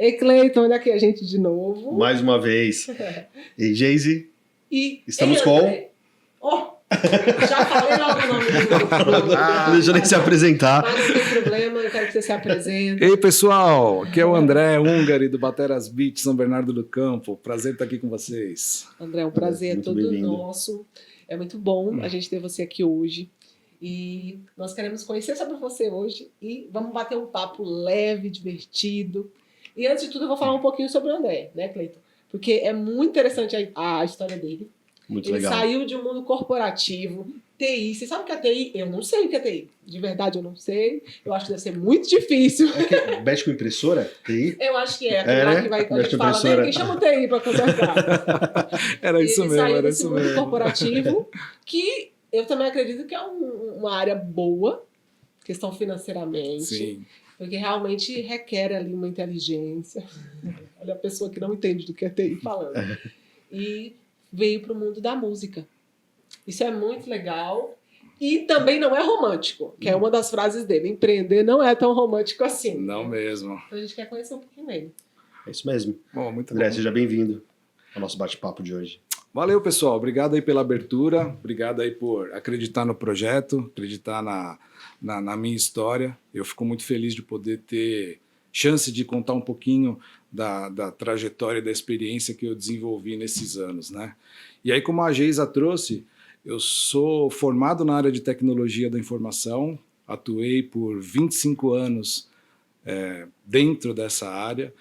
Ei, Cleiton, olha aqui a gente de novo. Mais uma vez. E Geise, E estamos ei, com... André. Oh, já falei logo o nome do Não deixa nem se apresentar. Mas não tem problema, eu quero que você se apresente. Ei, pessoal, aqui é o André Húngari do Bateras Beat, São Bernardo do Campo. Prazer estar aqui com vocês. André, um prazer Muito todo bem-vindo. nosso. É muito bom a gente ter você aqui hoje. E nós queremos conhecer sobre você hoje e vamos bater um papo leve, divertido. E antes de tudo, eu vou falar um pouquinho sobre o André, né, Cleiton? Porque é muito interessante a história dele. Muito Ele legal. saiu de um mundo corporativo, TI. Você sabe o que é TI? Eu não sei o que é TI. De verdade, eu não sei. Eu acho que deve ser muito difícil. É que mexe com impressora? TI? Eu acho que é. Aquele lá né? que vai, a Mexe gente com fala, impressora. vem aqui, chama o TI para conversar. Era isso Ele mesmo, saiu era desse isso mundo mesmo. corporativo, que eu também acredito que é uma área boa, questão financeiramente. Sim. Porque realmente requer ali uma inteligência. Olha a pessoa que não entende do que é TI falando. E veio para o mundo da música. Isso é muito legal. E também não é romântico, que é uma das frases dele. Empreender não é tão romântico assim. Não mesmo. Então a gente quer conhecer um pouquinho ele. É isso mesmo. Bom, muito André, bom. seja bem-vindo ao nosso bate-papo de hoje. Valeu, pessoal. Obrigado aí pela abertura. Obrigado aí por acreditar no projeto, acreditar na minha história. Eu fico muito feliz de poder ter chance de contar um pouquinho da trajetória e da experiência que eu desenvolvi nesses anos, né? E aí, como a Geisa trouxe, eu sou formado na área de tecnologia da informação, atuei por 25 anos dentro dessa área.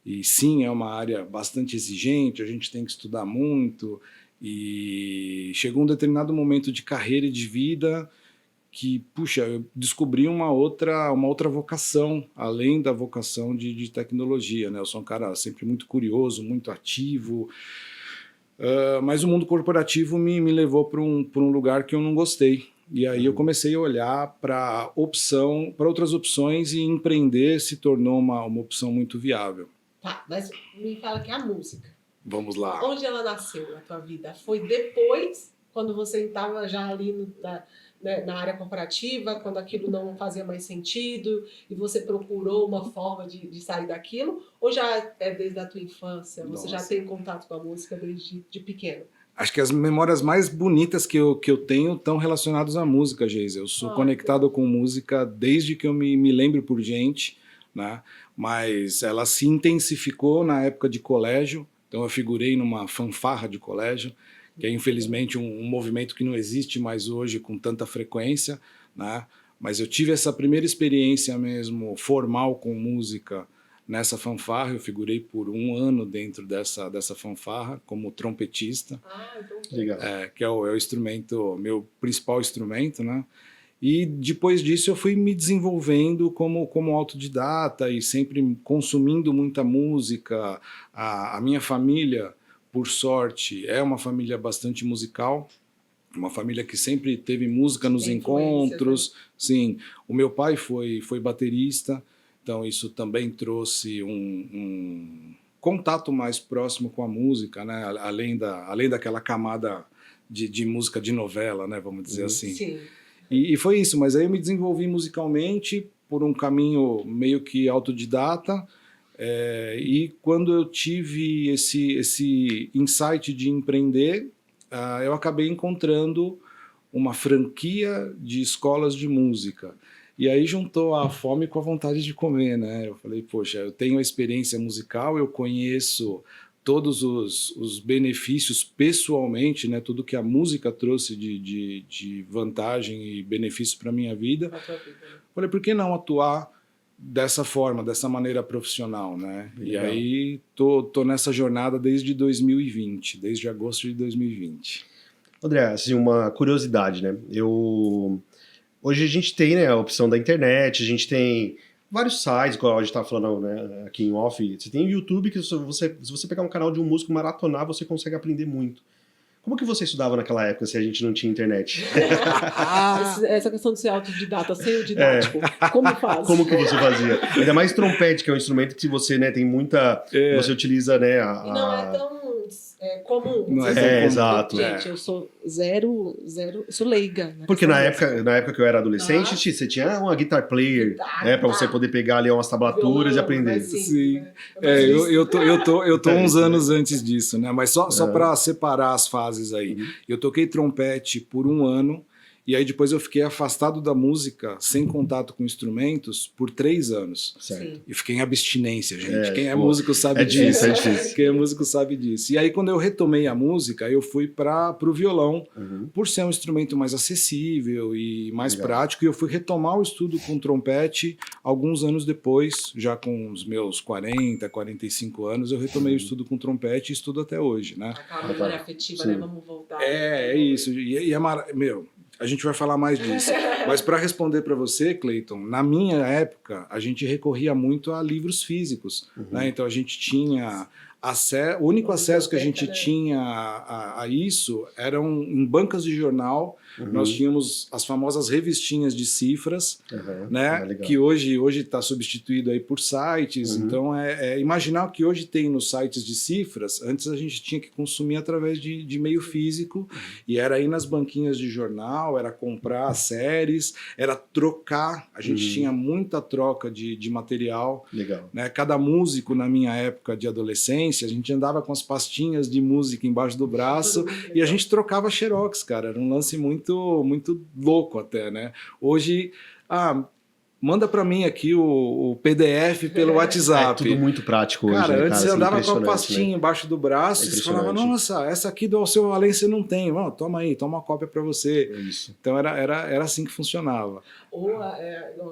E sim, é uma área bastante exigente, a gente tem que estudar muito, e chegou um determinado momento de carreira e de vida que, puxa, eu descobri uma outra vocação, além da vocação de tecnologia, né? Eu sou um cara sempre muito curioso, muito ativo, mas o mundo corporativo me levou para um lugar que eu não gostei. E aí eu comecei a olhar para outras opções, e empreender se tornou uma opção muito viável. Tá, mas me fala que a música. Vamos lá. Onde ela nasceu na tua vida? Foi depois, quando você estava já ali na área corporativa, quando aquilo não fazia mais sentido e você procurou uma forma de sair daquilo? Ou já é desde a tua infância? Você já Nossa. tem contato com a música desde de pequeno? Acho que as memórias mais bonitas que eu tenho estão relacionadas à música, Geisa. Eu sou conectado com música desde que eu me lembro por gente, né? Mas ela se intensificou na época de colégio. Então eu figurei numa fanfarra de colégio, que é infelizmente um movimento que não existe mais hoje com tanta frequência, né? Mas eu tive essa primeira experiência mesmo formal com música nessa fanfarra. Eu figurei por 1 ano dentro dessa fanfarra como trompetista, Então... Legal. que é o instrumento, meu principal instrumento, né? E depois disso eu fui me desenvolvendo como autodidata e sempre consumindo muita música. A minha família, por sorte, é uma família bastante musical, uma família que sempre teve música nos Tem encontros. influências, né? Sim, o meu pai foi baterista, então isso também trouxe um contato mais próximo com a música, né? Além daquela camada de música de novela, né? Vamos dizer assim. Sim. E foi isso, mas aí eu me desenvolvi musicalmente por um caminho meio que autodidata, e quando eu tive esse insight de empreender, eu acabei encontrando uma franquia de escolas de música. E aí juntou a fome com a vontade de comer, né? Eu falei, poxa, eu tenho a experiência musical, eu conheço todos os benefícios pessoalmente, né? Tudo que a música trouxe de vantagem e benefício para a minha vida. Falei, por que não atuar dessa forma, dessa maneira profissional, né? Legal. E aí tô nessa jornada desde 2020, desde agosto de 2020. André, assim, uma curiosidade, né? Hoje a gente tem, né, a opção da internet, a gente tem vários sites, como a gente estava falando, né, aqui em off. Você tem o YouTube, que se você pegar um canal de um músico maratonar, você consegue aprender muito. Como que você estudava naquela época se a gente não tinha internet? Essa questão de ser autodidata, sem o didático, como faz? Como que você fazia? Ainda mais trompete, que é um instrumento que você, né, tem muita... Você utiliza, né, E não é tão comum. Não é Assim, tão comum. Exato. Gente, eu sou zero, eu sou leiga. Né? Porque na época que eu era adolescente, Ah. você tinha uma guitar player, Guitarra, né, para você poder pegar ali umas tablaturas e aprender. Sim. Né? Eu tô uns isso, anos antes disso, né? Mas só Aham. para separar as fases aí. Uhum. Eu toquei trompete por 1 ano, e aí depois eu fiquei afastado da música, sem contato com instrumentos, por 3 anos. Certo. Sim. E fiquei em abstinência, gente. Quem é pô, músico sabe disso. É difícil. Quem é músico sabe disso. E aí, quando eu retomei a música, eu fui para o violão, Uhum. por ser um instrumento mais acessível e mais Legal. prático. E eu fui retomar o estudo com trompete alguns anos depois, já com os meus 40, 45 anos, eu retomei o estudo com trompete e estudo até hoje, né? Aquela memória afetiva, Sim. né? Vamos voltar. É isso. E é meu, a gente vai falar mais disso. Mas para responder para você, Cleiton, na minha época, a gente recorria muito a livros físicos. Né? Então a gente tinha o único acesso que a gente tinha a isso eram em bancas de jornal. Nós tínhamos as famosas revistinhas de cifras, né? Legal. Que hoje está substituído aí por sites. Então imaginar o que hoje tem nos sites de cifras. Antes a gente tinha que consumir através de meio físico, e era ir nas banquinhas de jornal, era comprar séries, era trocar. A gente tinha muita troca de material. Legal. Né? Cada músico, na minha época de adolescência, a gente andava com as pastinhas de música embaixo do braço e a gente trocava xerox, cara. Era um lance muito, muito louco até, né? Hoje, manda para mim aqui o PDF pelo WhatsApp. É tudo muito prático hoje, cara, né, antes você assim, andava com a impressionante, pastinha embaixo do braço e você falava, nossa, essa aqui do seu Além você não tem. Toma aí, toma uma cópia para você. É isso. Então era assim que funcionava.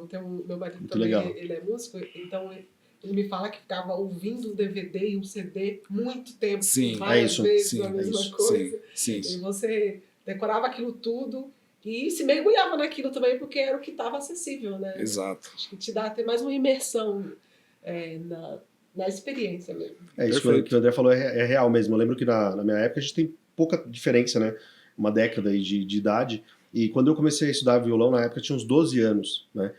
Então, meu marido Muito também, legal. ele é músico, então ele me fala que ficava ouvindo um DVD e um CD muito tempo, Sim, várias isso. vezes Sim, a mesma isso. coisa. Sim. E você decorava aquilo tudo e se mergulhava naquilo também, porque era o que estava acessível, né? Exato. Acho que te dá até mais uma imersão na experiência mesmo. Isso Perfeito. que o André falou é real mesmo. Eu lembro que na minha época a gente tem pouca diferença, né? Uma década aí de idade. E quando eu comecei a estudar violão, na época eu tinha uns 12 anos, né?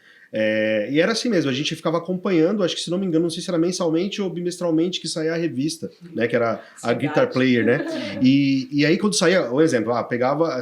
E era assim mesmo, a gente ficava acompanhando, acho que se não me engano, não sei se era mensalmente ou bimestralmente que saía a revista, né? Que era a Guitar Player, né? E aí quando saía, um exemplo,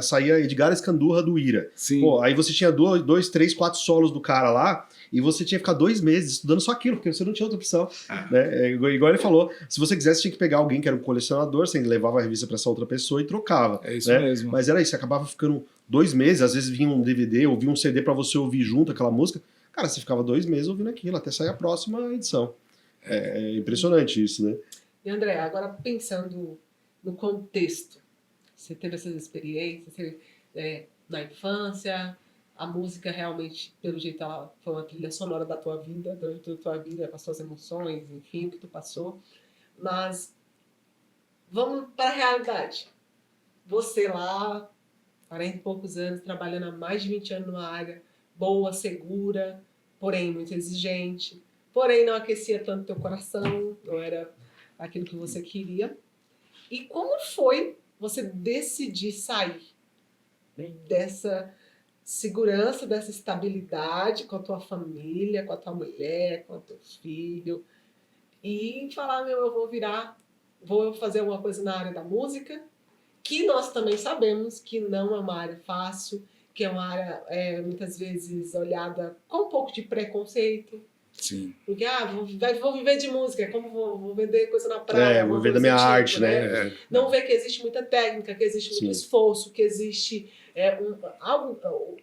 saía Edgar Escandurra do Ira. Sim. Pô, aí você tinha 2, 3, 4 solos do cara lá, e você tinha que ficar 2 meses estudando só aquilo, porque você não tinha outra opção. Né? Igual ele falou, se você quisesse, tinha que pegar alguém que era um colecionador, você levava a revista para essa outra pessoa e trocava. É isso né? mesmo. Mas era isso, você acabava ficando 2 meses, às vezes vinha um DVD ou vinha um CD para você ouvir junto aquela música. Cara, você ficava 2 meses ouvindo aquilo, até sair a próxima edição. É impressionante isso, né? E André, agora pensando no contexto, você teve essas experiências, na infância, a música realmente, pelo jeito, ela foi uma trilha sonora da tua vida, durante toda a tua vida, com as suas emoções, enfim, o que tu passou. Mas vamos para a realidade. Você lá, 40 e poucos anos, trabalhando há mais de 20 anos numa área boa, segura, porém muito exigente, porém não aquecia tanto teu coração, não era aquilo que você queria. E como foi você decidir sair dessa segurança, dessa estabilidade com a tua família, com a tua mulher, com o teu filho, e falar, eu vou fazer alguma coisa na área da música, que nós também sabemos que não é uma área fácil, que é uma área muitas vezes olhada com um pouco de preconceito. Sim. Porque, vou viver de música, como vou vender coisa na praia. Vou viver da minha arte, né? Não ver que existe muita técnica, que existe muito esforço, que existe algo.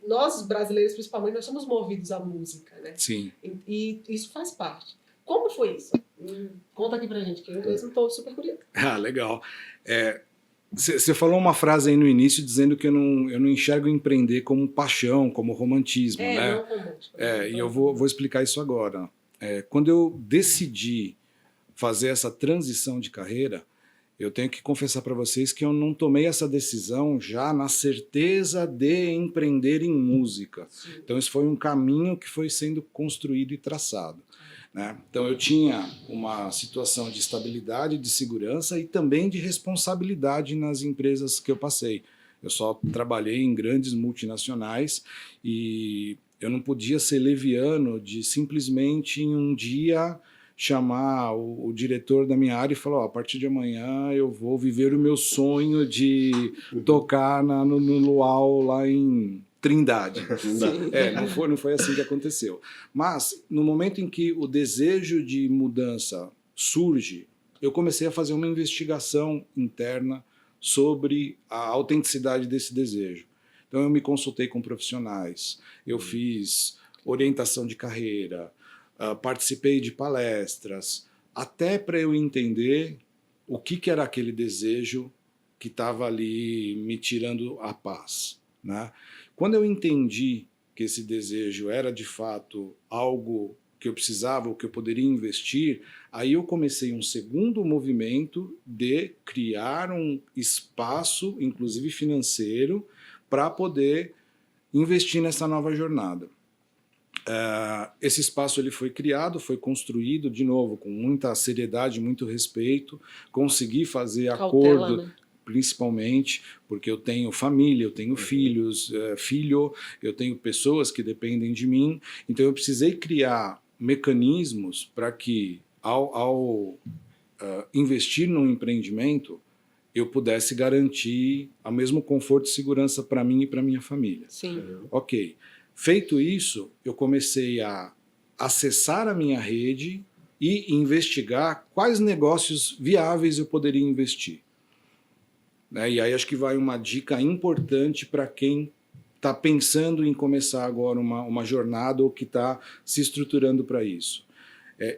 Nós, brasileiros, principalmente, nós somos movidos à música, né? Sim. E isso faz parte. Como foi isso? Conta aqui pra gente, que eu mesmo estou super curiosa. Legal. Você falou uma frase aí no início dizendo que eu não enxergo empreender como paixão, como romantismo, né? Não romântico. E eu vou explicar isso agora. Quando eu decidi fazer essa transição de carreira, eu tenho que confessar para vocês que eu não tomei essa decisão já na certeza de empreender em música. Sim. Então, isso foi um caminho que foi sendo construído e traçado. Né? Então eu tinha uma situação de estabilidade, de segurança e também de responsabilidade nas empresas que eu passei. Eu só trabalhei em grandes multinacionais e eu não podia ser leviano de simplesmente em um dia chamar o diretor da minha área e falar, ó, a partir de amanhã eu vou viver o meu sonho de tocar no Luau lá em Trindade. Não foi assim que aconteceu. Mas, no momento em que o desejo de mudança surge, eu comecei a fazer uma investigação interna sobre a autenticidade desse desejo. Então, eu me consultei com profissionais, eu fiz orientação de carreira, participei de palestras, até para eu entender o que era aquele desejo que estava ali me tirando a paz, né? Quando eu entendi que esse desejo era de fato algo que eu precisava, ou que eu poderia investir, aí eu comecei um segundo movimento de criar um espaço, inclusive financeiro, para poder investir nessa nova jornada. Esse espaço ele foi criado, foi construído, de novo, com muita seriedade, muito respeito, consegui fazer Cautela, acordo, né? Principalmente porque eu tenho família, eu tenho filhos, eu tenho pessoas que dependem de mim, então eu precisei criar mecanismos para que, ao investir num empreendimento, eu pudesse garantir o mesmo conforto e segurança para mim e para minha família. Sim. Ok. Feito isso, eu comecei a acessar a minha rede e investigar quais negócios viáveis eu poderia investir. E aí acho que vai uma dica importante para quem está pensando em começar agora uma jornada ou que está se estruturando para isso.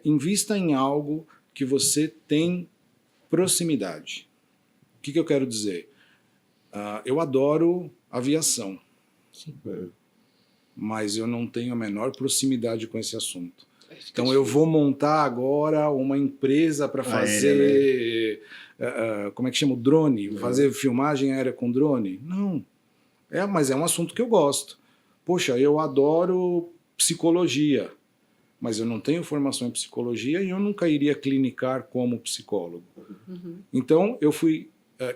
Invista em algo que você tem proximidade. O que eu quero dizer? Eu adoro aviação. Sim. Mas eu não tenho a menor proximidade com esse assunto. Então difícil. eu vou montar agora uma empresa para fazer, como é que chama? Drone, fazer filmagem aérea com drone? Não, mas é um assunto que eu gosto. Poxa, eu adoro psicologia, mas eu não tenho formação em psicologia e eu nunca iria clinicar como psicólogo. Uhum. Então eu fui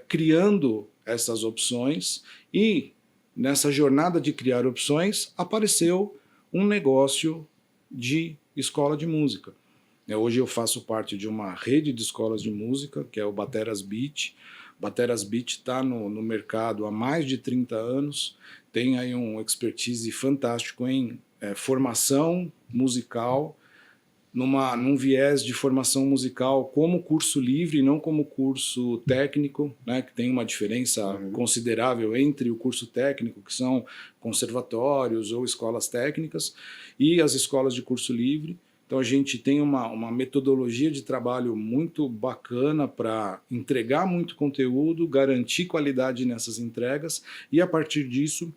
criando essas opções e nessa jornada de criar opções, apareceu um negócio de escola de música. Hoje eu faço parte de uma rede de escolas de música, que é o Bateras Beat. Bateras Beat está no mercado há mais de 30 anos, tem aí um expertise fantástico em formação musical, num viés de formação musical como curso livre, não como curso técnico, né, que tem uma diferença considerável entre o curso técnico, que são conservatórios ou escolas técnicas, e as escolas de curso livre. Então a gente tem uma metodologia de trabalho muito bacana para entregar muito conteúdo, garantir qualidade nessas entregas e, a partir disso,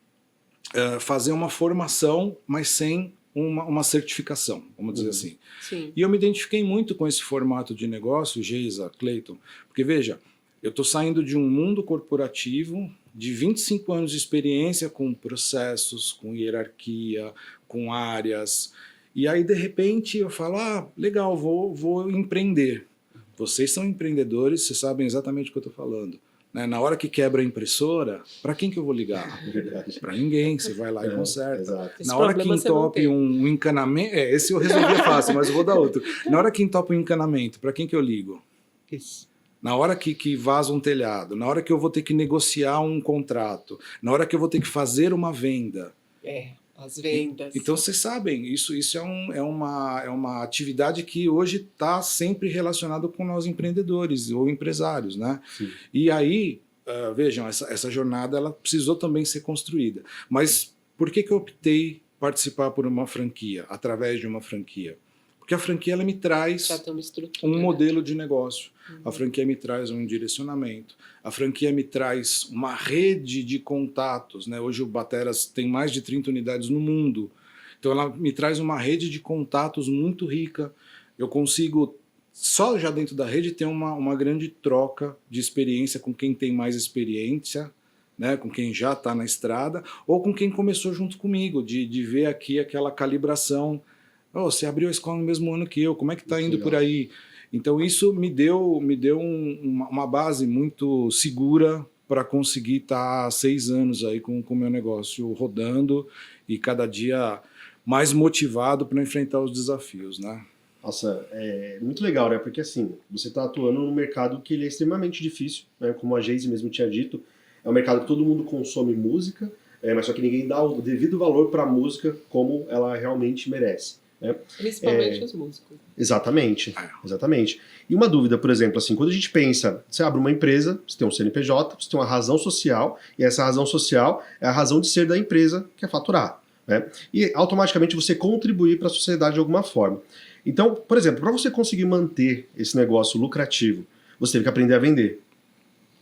fazer uma formação, mas sem uma certificação, vamos dizer assim. Sim. E eu me identifiquei muito com esse formato de negócio, Geisa, Cleiton, porque veja, eu estou saindo de um mundo corporativo de 25 anos de experiência com processos, com hierarquia, com áreas, e aí de repente eu falo, legal, vou empreender. Vocês são empreendedores, vocês sabem exatamente o que eu estou falando. Na hora que quebra a impressora, para quem que eu vou ligar? Para ninguém, você vai lá e conserta. Exato. Na hora que entope um encanamento, esse eu resolvi fácil, mas eu vou dar outro. Na hora que entope um encanamento, para quem que eu ligo? Isso. Na hora que vaza um telhado, na hora que eu vou ter que negociar um contrato, na hora que eu vou ter que fazer uma venda. As vendas. Então, vocês sabem, isso é uma atividade que hoje está sempre relacionada com nós empreendedores ou empresários, né? Sim. E aí, vejam, essa jornada ela precisou também ser construída. Mas por que eu optei participar por uma franquia, através de uma franquia? Porque a franquia ela me traz um modelo de negócio. A franquia me traz um direcionamento. A franquia me traz uma rede de contatos. Né? Hoje o Bateras tem mais de 30 unidades no mundo. Então ela me traz uma rede de contatos muito rica. Eu consigo, só já dentro da rede, ter uma grande troca de experiência com quem tem mais experiência, né? Com quem já está na estrada, ou com quem começou junto comigo, de ver aqui aquela calibração. Você abriu a escola no mesmo ano que eu, como é que está indo por aí? Então isso me deu uma base muito segura para conseguir estar há 6 anos aí com o meu negócio rodando e cada dia mais motivado para enfrentar os desafios, né? Nossa, é muito legal, né? Porque assim, você está atuando num mercado que ele é extremamente difícil, né? Como a Geise mesmo tinha dito, é um mercado que todo mundo consome música, mas só que ninguém dá o devido valor para a música como ela realmente merece, né? Principalmente os músicos. Exatamente, exatamente. E uma dúvida, por exemplo, assim, quando a gente pensa, você abre uma empresa, você tem um CNPJ, você tem uma razão social, e essa razão social é a razão de ser da empresa, que é faturar, né? E automaticamente você contribuir para a sociedade de alguma forma. Então, por exemplo, para você conseguir manter esse negócio lucrativo, você teve que aprender a vender.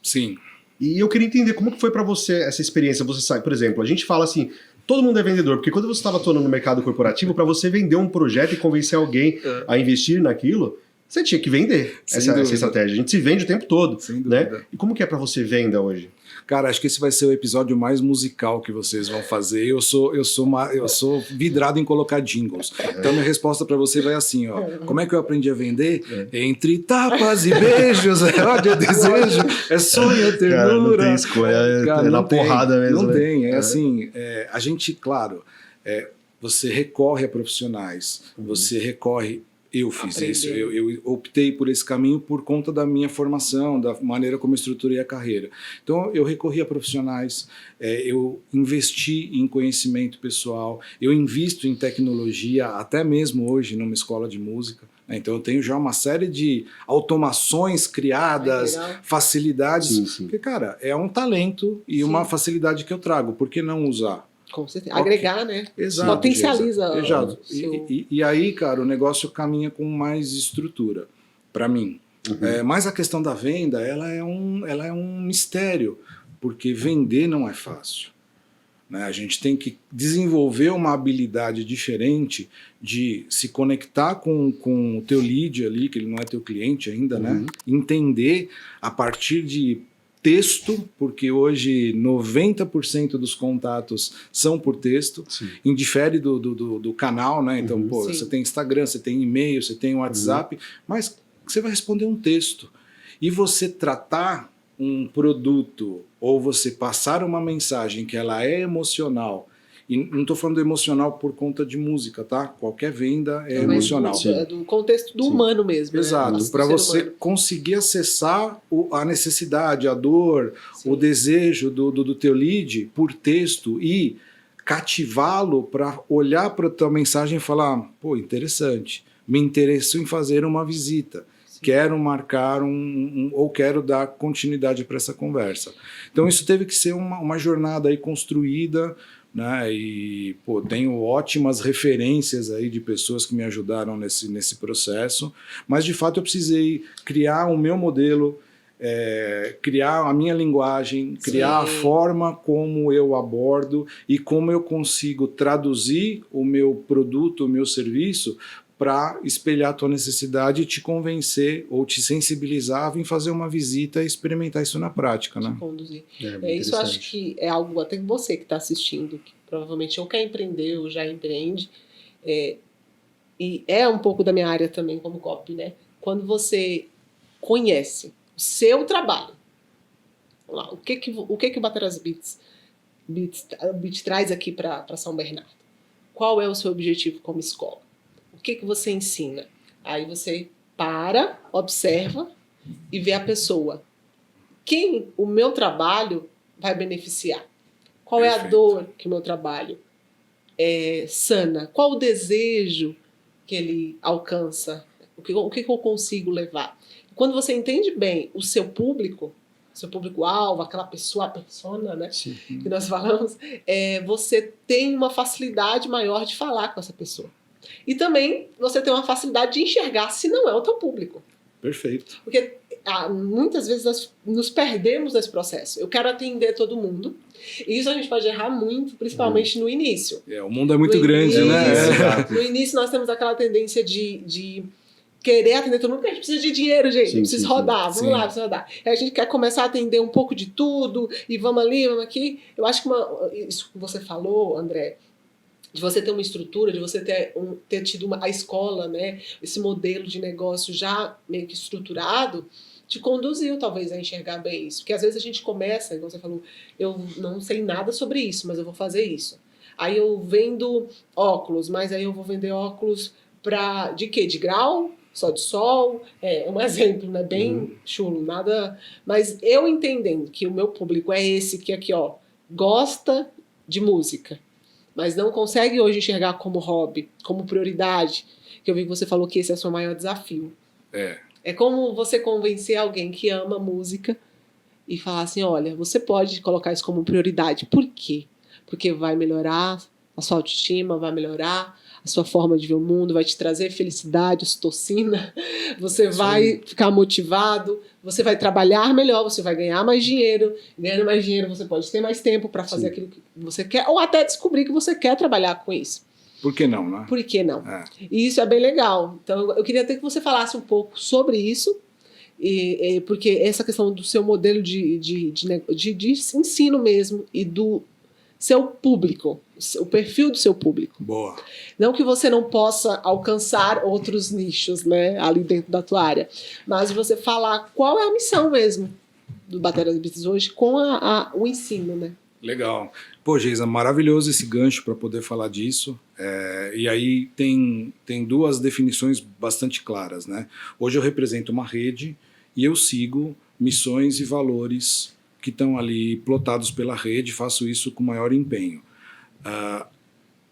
Sim. E eu queria entender como que foi para você essa experiência. Você sabe, por exemplo, a gente fala assim, todo mundo é vendedor, porque quando você estava atuando no mercado corporativo, para você vender um projeto e convencer alguém a investir naquilo, você tinha que vender essa estratégia. A gente se vende o tempo todo, né? E como que é para você venda hoje? Cara, acho que esse vai ser o episódio mais musical que vocês vão fazer. Eu sou vidrado em colocar jingles. Então minha resposta para você vai assim, ó. Como é que eu aprendi a vender? Entre tapas e beijos, é ódio, é desejo, é sonho, é ternura. Cara, não tem escolha, cara, é na porrada mesmo. Não né? tem, assim, a gente, claro, você recorre a profissionais, você recorre. Eu fiz isso, eu optei por esse caminho por conta da minha formação, da maneira como eu estruturei a carreira. Então, eu recorri a profissionais, eu investi em conhecimento pessoal, eu invisto em tecnologia, até mesmo hoje numa escola de música. Então, eu tenho já uma série de automações criadas, facilidades. Sim. Porque, cara, é um talento e uma facilidade que eu trago, por que não usar? Com certeza. Agregar, né? Exato, potencializa. Exato. E aí, cara, o negócio caminha com mais estrutura, para mim. Mas a questão da venda, ela é um mistério, porque vender não é fácil. Né? A gente tem que desenvolver uma habilidade diferente de se conectar com o teu lead ali, que ele não é teu cliente ainda, né? Entender a partir de texto, porque hoje 90% dos contatos são por texto, indifere do canal, né? Então, você tem Instagram, você tem e-mail, você tem WhatsApp, mas você vai responder um texto. E você tratar um produto ou você passar uma mensagem que ela é emocional, e não estou falando emocional por conta de música, tá? Qualquer venda é emocional. É do contexto do humano mesmo. Exato, né? para você conseguir acessar a necessidade, a dor, o desejo do teu lead por texto e cativá-lo para olhar para a tua mensagem e falar, pô, interessante, me interesso em fazer uma visita. Quero marcar ou quero dar continuidade para essa conversa. Então isso teve que ser uma jornada aí construída, né? E tenho ótimas referências aí de pessoas que me ajudaram nesse processo, mas de fato eu precisei criar o meu modelo, criar a minha linguagem, criar a forma como eu abordo e como eu consigo traduzir o meu produto, o meu serviço para espelhar a tua necessidade e te convencer ou te sensibilizar a vir fazer uma visita e experimentar isso na prática, né? Conduzir. Isso eu acho que é algo até você que está assistindo, que provavelmente ou quer empreender ou já empreende, e é um pouco da minha área também como copy, né? Quando você conhece o seu trabalho, vamos lá, o que o Bateras Beats traz aqui para São Bernardo? Qual é o seu objetivo como escola? O que você ensina? Aí você para, observa e vê a pessoa. Quem o meu trabalho vai beneficiar? Qual é a dor que o meu trabalho sana? Qual o desejo que ele alcança? O que eu consigo levar? Quando você entende bem o seu público-alvo, aquela pessoa, a persona, né, que nós falamos, você tem uma facilidade maior de falar com essa pessoa. E também você tem uma facilidade de enxergar se não é o teu público. Perfeito. Porque muitas vezes nós nos perdemos nesse processo. Eu quero atender todo mundo. E isso a gente pode errar muito, principalmente no início. O mundo é muito grande, né? No início nós temos aquela tendência de querer atender todo mundo, porque a gente precisa de dinheiro, gente. Precisa rodar, vamos lá, precisa rodar. Aí a gente quer começar a atender um pouco de tudo, e vamos ali, vamos aqui. Eu acho que isso que você falou, André, de você ter uma estrutura, de você ter tido a escola, né, esse modelo de negócio já meio que estruturado, te conduziu talvez a enxergar bem isso. Porque às vezes a gente começa, igual você falou, eu não sei nada sobre isso, mas eu vou fazer isso. Aí eu vendo óculos, mas aí eu vou vender óculos de quê? De grau? Só de sol? É um exemplo, né? Bem chulo, nada... Mas eu entendendo que o meu público é esse que aqui, ó, gosta de música, mas não consegue hoje enxergar como hobby, como prioridade, que eu vi que você falou que esse é o seu maior desafio. É como você convencer alguém que ama música e falar assim, olha, você pode colocar isso como prioridade. Por quê? Porque vai melhorar a sua autoestima, vai melhorar a sua forma de ver o mundo, vai te trazer felicidade, ocitocina, você vai ficar motivado, você vai trabalhar melhor, você vai ganhar mais dinheiro, ganhando mais dinheiro você pode ter mais tempo para fazer aquilo que você quer, ou até descobrir que você quer trabalhar com isso. Por que não, né? Por que não? E isso é bem legal. Então, eu queria até que você falasse um pouco sobre isso, porque essa questão do seu modelo de ensino mesmo e do seu público, o perfil do seu público. Boa. Não que você não possa alcançar outros nichos, né, ali dentro da tua área, mas você falar qual é a missão mesmo do Bateras Beats hoje com o ensino, né? Legal. Pô, Geisa, maravilhoso esse gancho para poder falar disso. E aí tem duas definições bastante claras, né? Hoje eu represento uma rede e eu sigo missões e valores que estão ali plotados pela rede, faço isso com maior empenho.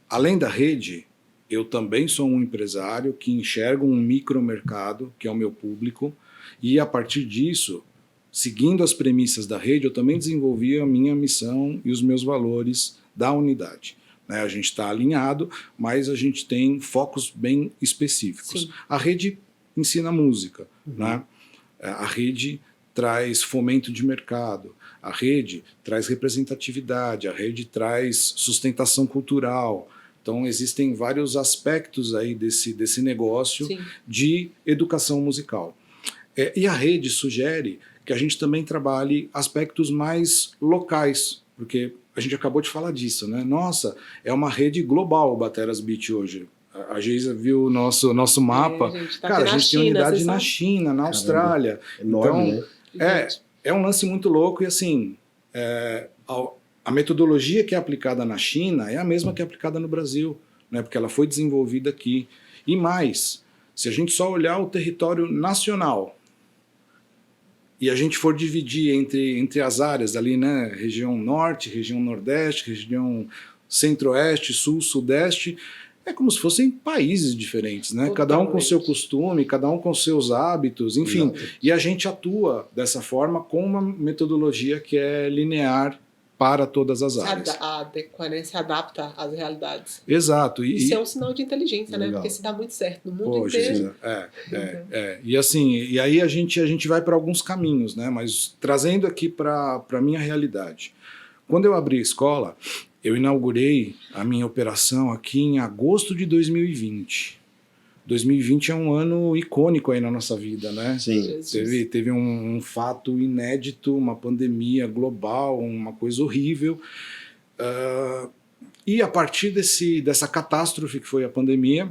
Além da rede, eu também sou um empresário que enxerga um micromercado, que é o meu público, e a partir disso, seguindo as premissas da rede, eu também desenvolvi a minha missão e os meus valores da unidade. Né? A gente está alinhado, mas a gente tem focos bem específicos. Sim. A rede ensina música, né? A rede traz fomento de mercado, a rede traz representatividade, a rede traz sustentação cultural. Então, existem vários aspectos aí desse negócio de educação musical. E a rede sugere que a gente também trabalhe aspectos mais locais, porque a gente acabou de falar disso, né? Nossa, é uma rede global o Bateras Beat hoje. A Geisa viu o nosso mapa. Cara, a gente tem unidade na China, na Austrália. Enorme, então, né? É um lance muito louco e assim, a metodologia que é aplicada na China é a mesma que é aplicada no Brasil, né? Porque ela foi desenvolvida aqui. E mais, se a gente só olhar o território nacional e a gente for dividir entre as áreas ali, né? Região norte, região nordeste, região centro-oeste, sul, sudeste, é como se fossem países diferentes, né? Totalmente. Cada um com seu costume, cada um com seus hábitos, enfim. E a gente atua dessa forma com uma metodologia que é linear para todas as áreas. Se adapta às realidades. Exato. Isso é um sinal de inteligência, né? Porque se dá muito certo no mundo inteiro. E assim, e aí a gente vai para alguns caminhos, né? Mas trazendo aqui para a minha realidade. Quando eu abri a escola, eu inaugurei a minha operação aqui em agosto de 2020. 2020 é um ano icônico aí na nossa vida, né? Sim. Teve um fato inédito, uma pandemia global, uma coisa horrível. E a partir dessa catástrofe que foi a pandemia,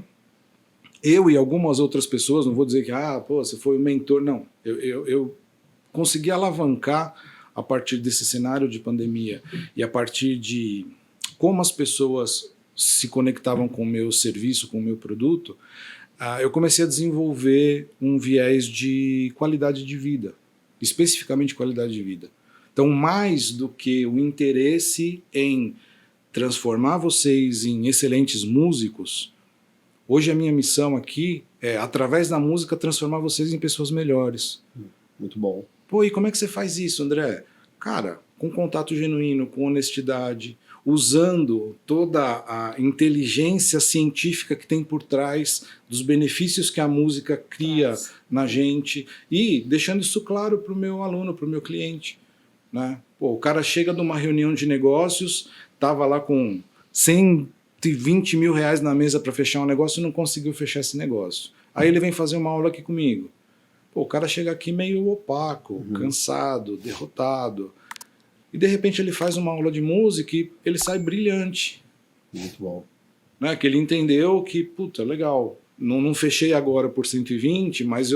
eu e algumas outras pessoas, não vou dizer que você foi o mentor, não. Eu consegui alavancar a partir desse cenário de pandemia e a partir de como as pessoas se conectavam com o meu serviço, com o meu produto, eu comecei a desenvolver um viés de qualidade de vida, especificamente qualidade de vida. Então, mais do que o interesse em transformar vocês em excelentes músicos, hoje a minha missão aqui é, através da música, transformar vocês em pessoas melhores. Muito bom. Pô, e como é que você faz isso, André? Cara, com contato genuíno, com honestidade, usando toda a inteligência científica que tem por trás dos benefícios que a música cria na gente e deixando isso claro para o meu aluno, para o meu cliente. Né? Pô, o cara chega de uma reunião de negócios, estava lá com 120 mil reais na mesa para fechar um negócio e não conseguiu fechar esse negócio. Aí ele vem fazer uma aula aqui comigo. Pô, o cara chega aqui meio opaco, cansado, derrotado. E de repente ele faz uma aula de música e ele sai brilhante. Muito bom. Né? Que ele entendeu que, puta, legal, não fechei agora por 120, mas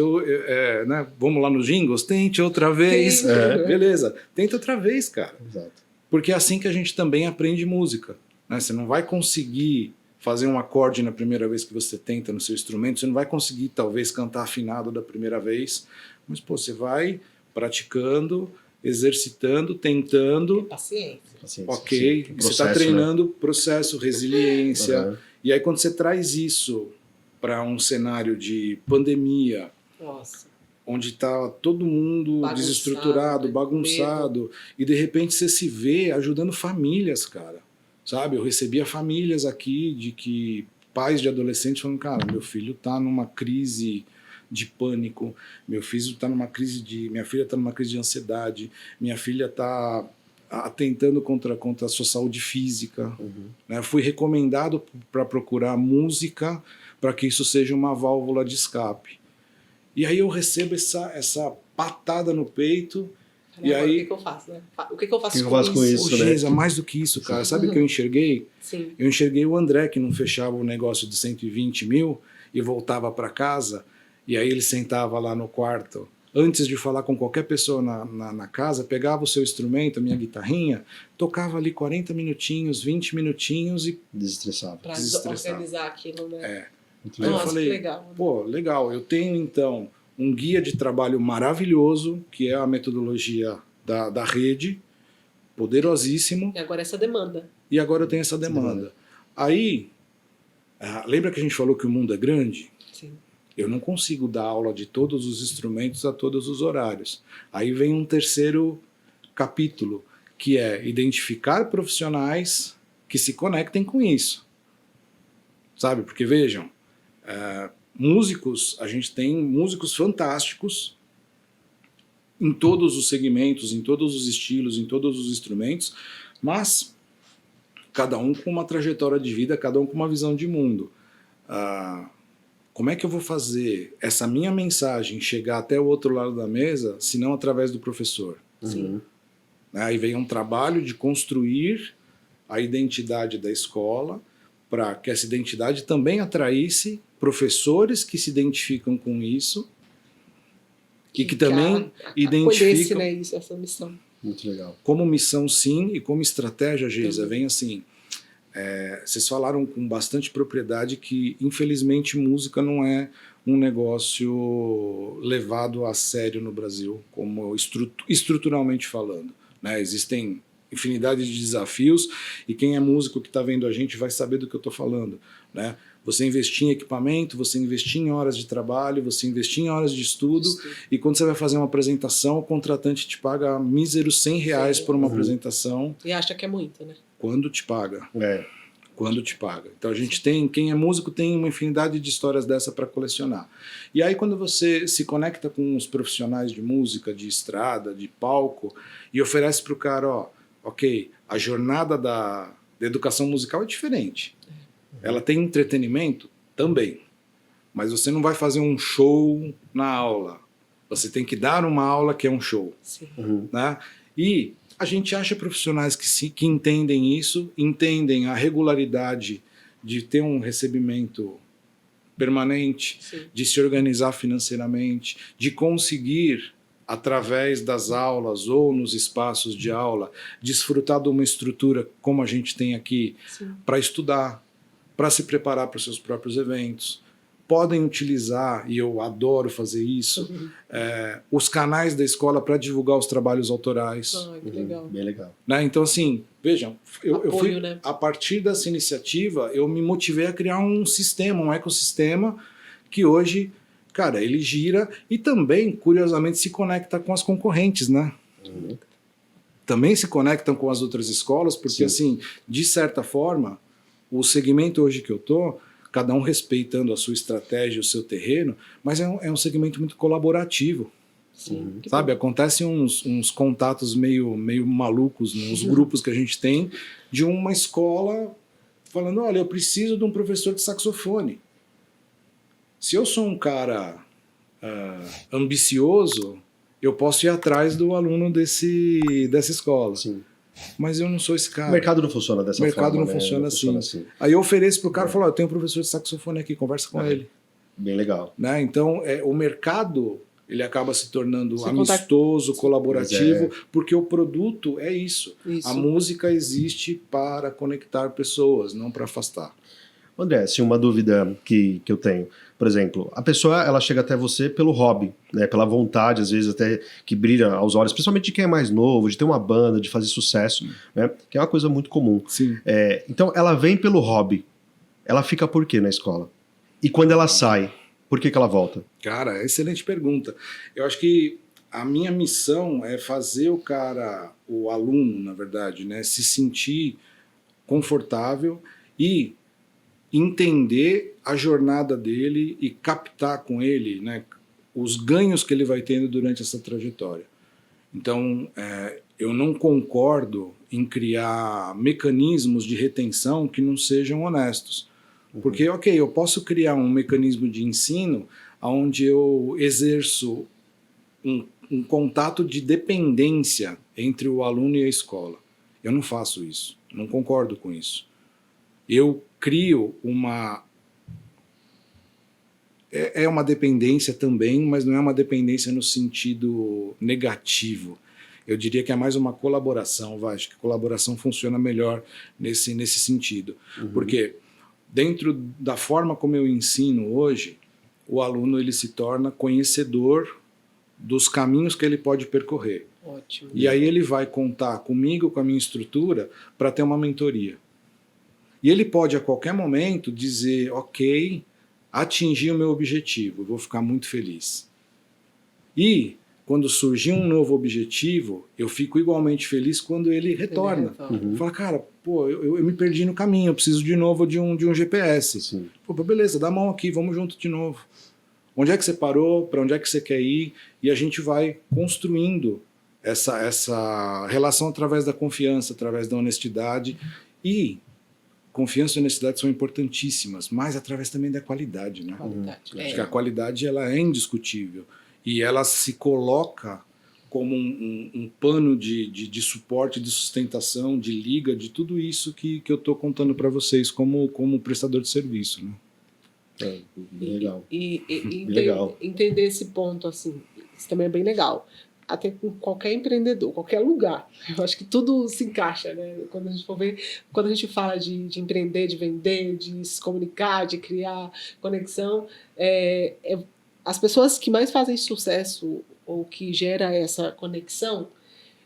né? Vamos lá nos jingles, tente outra vez. Beleza, tenta outra vez, cara. Exato. Porque é assim que a gente também aprende música. Né? Você não vai conseguir fazer um acorde na primeira vez que você tenta no seu instrumento, você não vai conseguir talvez cantar afinado da primeira vez, mas pô, você vai praticando, exercitando, tentando, Paciência. ok, Sim. você está Processo, treinando processo, resiliência, Uhum. e aí quando você traz isso para um cenário de pandemia, Nossa. onde está todo mundo Bagunçado, desestruturado, né? bagunçado, e de repente você se vê ajudando famílias, cara. Sabe? Eu recebia famílias aqui de que pais de adolescentes falando, cara, meu filho está numa crise de pânico, meu filho está numa crise minha filha está numa crise de ansiedade, minha filha está atentando contra a sua saúde física. Uhum. Né? Fui recomendado para procurar música para que isso seja uma válvula de escape. E aí eu recebo essa patada no peito. Caramba, E aí, o que que eu faço, né? O que que eu faço, O que eu faço com isso? Ô, né? Geisa, mais do que isso, cara. Sabe o que eu enxerguei? Sim. Eu enxerguei o André, que não fechava o negócio de 120 mil e voltava para casa, e aí ele sentava lá no quarto, antes de falar com qualquer pessoa na casa, pegava o seu instrumento, a minha guitarrinha, tocava ali 40 minutinhos, 20 minutinhos e... Desestressado. Pra Desestressar. organizar aquilo, né? É. Muito Aí eu Nossa, falei, que legal. Né? pô, legal, eu tenho então um guia de trabalho maravilhoso, que é a metodologia da rede, poderosíssimo, E agora essa demanda. e agora eu tenho essa demanda. Aí, lembra que a gente falou que o mundo é grande? Sim. Eu não consigo dar aula de todos os instrumentos a todos os horários. Aí vem um terceiro capítulo, que é identificar profissionais que se conectem com isso. Sabe? Porque vejam, músicos, a gente tem músicos fantásticos em todos os segmentos, em todos os estilos, em todos os instrumentos, mas cada um com uma trajetória de vida, cada um com uma visão de mundo. Como é que eu vou fazer essa minha mensagem chegar até o outro lado da mesa, se não através do professor? Uhum. Aí vem um trabalho de construir a identidade da escola, para que essa identidade também atraísse professores que se identificam com isso e que também acolhesse, identificam né, isso, essa missão. Muito legal. como missão, sim, e como estratégia, Geisa, Uhum. vem assim. Vocês falaram com bastante propriedade que, infelizmente, música não é um negócio levado a sério no Brasil, como estruturalmente falando. Né? Existem infinidade de desafios e quem é músico que está vendo a gente vai saber do que eu estou falando. Né? Você investir em equipamento, você investir em horas de trabalho, você investir em horas de estudo e quando você vai fazer uma apresentação, o contratante te paga míseros R$100 Sim. por uma Uhum. apresentação. E acha que é muito, né? Quando te paga. É. Quando te paga. Então a gente tem, quem é músico tem uma infinidade de histórias dessa para colecionar. E aí quando você se conecta com os profissionais de música, de estrada, de palco, e oferece para o cara, ó, ok, a jornada da educação musical é diferente. Ela tem entretenimento? Também. Mas você não vai fazer um show na aula. Você tem que dar uma aula que é um show. Sim. Uhum. Né? E a gente acha profissionais que entendem isso, entendem a regularidade de ter um recebimento permanente, Sim. de se organizar financeiramente, de conseguir, através das aulas ou nos espaços de aula, desfrutar de uma estrutura como a gente tem aqui, Sim. para estudar, para se preparar para os seus próprios eventos. Podem utilizar, e eu adoro fazer isso, os canais da escola para divulgar os trabalhos autorais. Ah, que legal. Bem legal. Né? Então, assim, vejam, eu Apoio, fui, né? a partir dessa iniciativa, eu me motivei a criar um sistema, um ecossistema que hoje, cara, ele gira e também, curiosamente, se conecta com as concorrentes, né? Uhum. Também se conectam com as outras escolas, porque, Sim. assim, de certa forma, o segmento hoje que eu tô, cada um respeitando a sua estratégia, o seu terreno, mas é um segmento muito colaborativo. Sim. Que Sabe, bom. acontecem uns contatos meio malucos nos grupos que a gente tem de uma escola falando, olha, eu preciso de um professor de saxofone. Se eu sou um cara ambicioso, eu posso ir atrás do aluno dessa escola. Sim. Mas eu não sou esse O cara. mercado não funciona dessa O mercado forma. não né? funciona Não assim. Aí eu ofereço pro cara e falo, eu tenho um professor de saxofone aqui, conversa com ele. Bem legal. Né? Então, o mercado ele acaba se tornando Sem amistoso, colaborativo, Mas porque o produto é isso. Isso. A música existe para conectar pessoas, não para afastar. André, assim, uma dúvida que eu tenho. Por exemplo, a pessoa, ela chega até você pelo hobby, né? Pela vontade, às vezes até que brilha aos olhos, principalmente de quem é mais novo, de ter uma banda, de fazer sucesso, né? Que é uma coisa muito comum. Sim. Então, ela vem pelo hobby. Ela fica por quê na escola? E quando ela sai, por que ela volta? Cara, excelente pergunta. Eu acho que a minha missão é fazer o aluno, na verdade, né, se sentir confortável e entender a jornada dele e captar com ele, né, os ganhos que ele vai tendo durante essa trajetória. Então, eu não concordo em criar mecanismos de retenção que não sejam honestos. Porque, ok, eu posso criar um mecanismo de ensino onde eu exerço um contato de dependência entre o aluno e a escola. Eu não faço isso, não concordo com isso. Eu crio uma dependência também, mas não é uma dependência no sentido negativo. Eu diria que é mais uma colaboração, acho que colaboração funciona melhor nesse sentido. Porque dentro da forma como eu ensino hoje, o aluno ele se torna conhecedor dos caminhos que ele pode percorrer. Ótimo. E aí ele vai contar comigo, com a minha estrutura, para ter uma mentoria. E ele pode a qualquer momento dizer, ok, atingi o meu objetivo, vou ficar muito feliz. E quando surgir um novo objetivo, eu fico igualmente feliz quando ele retorna. Fala, cara, pô, eu me perdi no caminho, eu preciso de novo de um GPS. Sim. Pô, beleza, dá a mão aqui, vamos junto de novo. Onde é que você parou? Para onde é que você quer ir? E a gente vai construindo essa relação através da confiança, através da honestidade. E confiança e honestidade são importantíssimas, mas através também da qualidade, né? Acho que a qualidade ela é indiscutível. E ela se coloca como um pano de suporte, de sustentação, de liga, de tudo isso que eu estou contando para vocês como prestador de serviço, né? Legal. Legal. Entender esse ponto, assim, isso também é bem legal. Até com qualquer empreendedor, qualquer lugar. Eu acho que tudo se encaixa, né? Quando a gente for ver, quando a gente fala de empreender, de vender, de se comunicar, de criar conexão, as pessoas que mais fazem sucesso ou que gera essa conexão,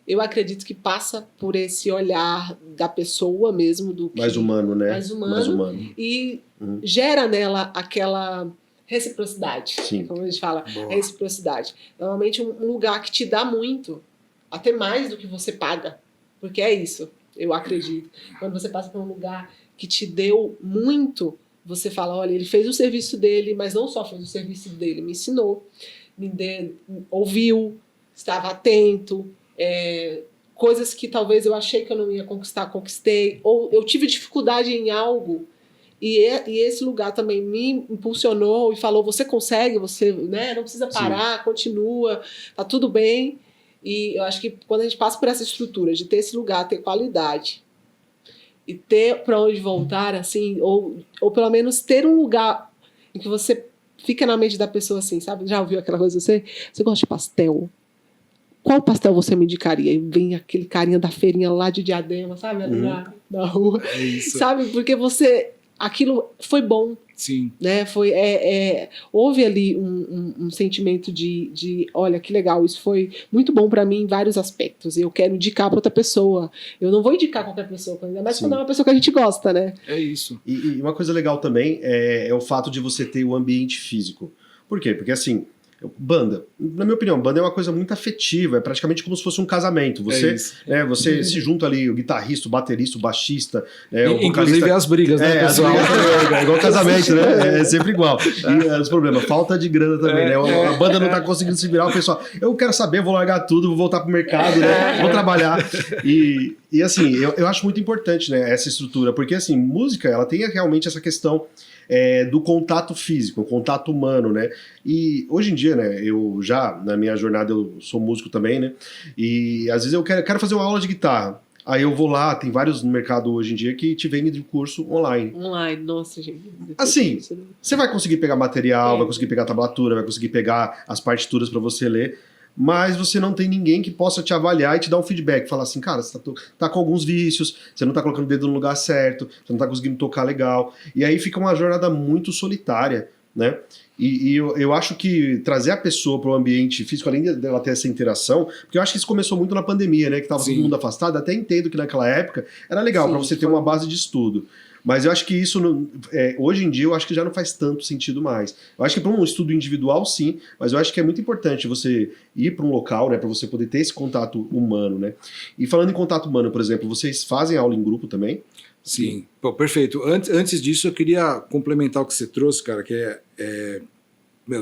eu acredito que passa por esse olhar da pessoa mesmo, do que, mais humano, né? Mais humano. E gera nela aquela reciprocidade. Sim. Como a gente fala, reciprocidade. Normalmente um lugar que te dá muito, até mais do que você paga. Porque é isso, eu acredito. Quando você passa por um lugar que te deu muito, você fala, olha, ele fez o serviço dele, mas não só fez o serviço dele, me ensinou, ouviu, estava atento, coisas que talvez eu achei que eu não ia conquistar, conquistei, ou eu tive dificuldade em algo, e esse lugar também me impulsionou e falou, você consegue, você, né, não precisa parar, sim, continua, tá tudo bem. E eu acho que quando a gente passa por essa estrutura de ter esse lugar, ter qualidade, e ter para onde voltar, assim, ou pelo menos ter um lugar em que você fica na mente da pessoa assim, sabe? Já ouviu aquela coisa, você gosta de pastel? Qual pastel você me indicaria? E vem aquele carinha da feirinha lá de Diadema, sabe? Ali na rua. É isso. Sabe? Porque aquilo foi bom. Sim. Né? Houve ali um sentimento de olha, que legal, isso foi muito bom para mim em vários aspectos. Eu quero indicar para outra pessoa. Eu não vou indicar qualquer pessoa, ainda mais quando é uma pessoa que a gente gosta, né? É isso. E uma coisa legal também é o fato de você ter o ambiente físico. Por quê? Porque assim, banda, na minha opinião, banda é uma coisa muito afetiva, é praticamente como se fosse um casamento. Você se junta ali, o guitarrista, o baterista, o baixista, o inclusive as brigas, né, pessoal? É igual casamento, né? É sempre igual. E os problemas, falta de grana também, né? A banda não tá conseguindo se virar, o pessoal, eu quero saber, vou largar tudo, vou voltar pro mercado, né? Vou trabalhar. E assim, eu acho muito importante, né, essa estrutura, porque assim, música, ela tem realmente essa questão do contato físico, o contato humano, né? E hoje em dia, né, eu já, na minha jornada, eu sou músico também, né? E às vezes eu quero fazer uma aula de guitarra. Aí eu vou lá, tem vários no mercado hoje em dia que te vendem de curso online. Online, nossa, gente. Assim, você vai conseguir pegar material, vai conseguir pegar tablatura, vai conseguir pegar as partituras para você ler, mas você não tem ninguém que possa te avaliar e te dar um feedback, falar assim, cara, você tá com alguns vícios, você não tá colocando o dedo no lugar certo, você não tá conseguindo tocar legal, e aí fica uma jornada muito solitária, né? E eu acho que trazer a pessoa para o ambiente físico, além dela ter essa interação, porque eu acho que isso começou muito na pandemia, né? Que tava todo mundo afastado, até entendo que naquela época era legal para você ter uma base de estudo. Mas eu acho que isso, hoje em dia, eu acho que já não faz tanto sentido mais. Eu acho que para um estudo individual, sim, mas eu acho que é muito importante você ir para um local, né, para você poder ter esse contato humano, né? E falando em contato humano, por exemplo, vocês fazem aula em grupo também? Sim. Pô, perfeito. Antes disso, eu queria complementar o que você trouxe, cara, que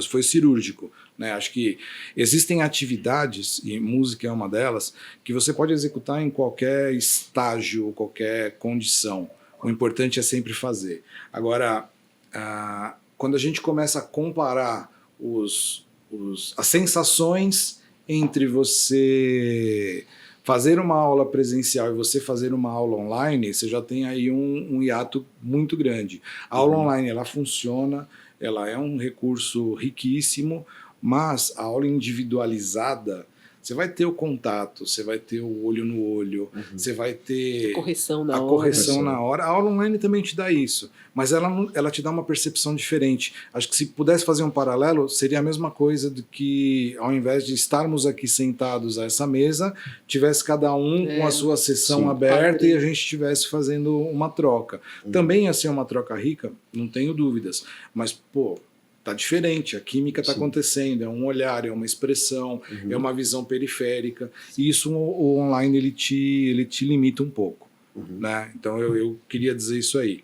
foi cirúrgico. Né? Acho que existem atividades, e música é uma delas, que você pode executar em qualquer estágio, qualquer condição. O importante é sempre fazer. Agora, quando a gente começa a comparar as sensações entre você fazer uma aula presencial e você fazer uma aula online, você já tem aí um hiato muito grande. A aula online, ela funciona, ela é um recurso riquíssimo, mas a aula individualizada, você vai ter o contato, você vai ter o olho no olho, você vai ter a correção na hora. A aula online também te dá isso, mas ela te dá uma percepção diferente. Acho que se pudesse fazer um paralelo, seria a mesma coisa do que, ao invés de estarmos aqui sentados a essa mesa, tivesse cada um com a sua sessão aberta e a gente estivesse fazendo uma troca. Também ia ser uma troca rica, não tenho dúvidas, mas, pô, tá diferente, a química está acontecendo, é um olhar, é uma expressão, é uma visão periférica, e isso o online ele te limita um pouco. Né? Então eu queria dizer isso aí.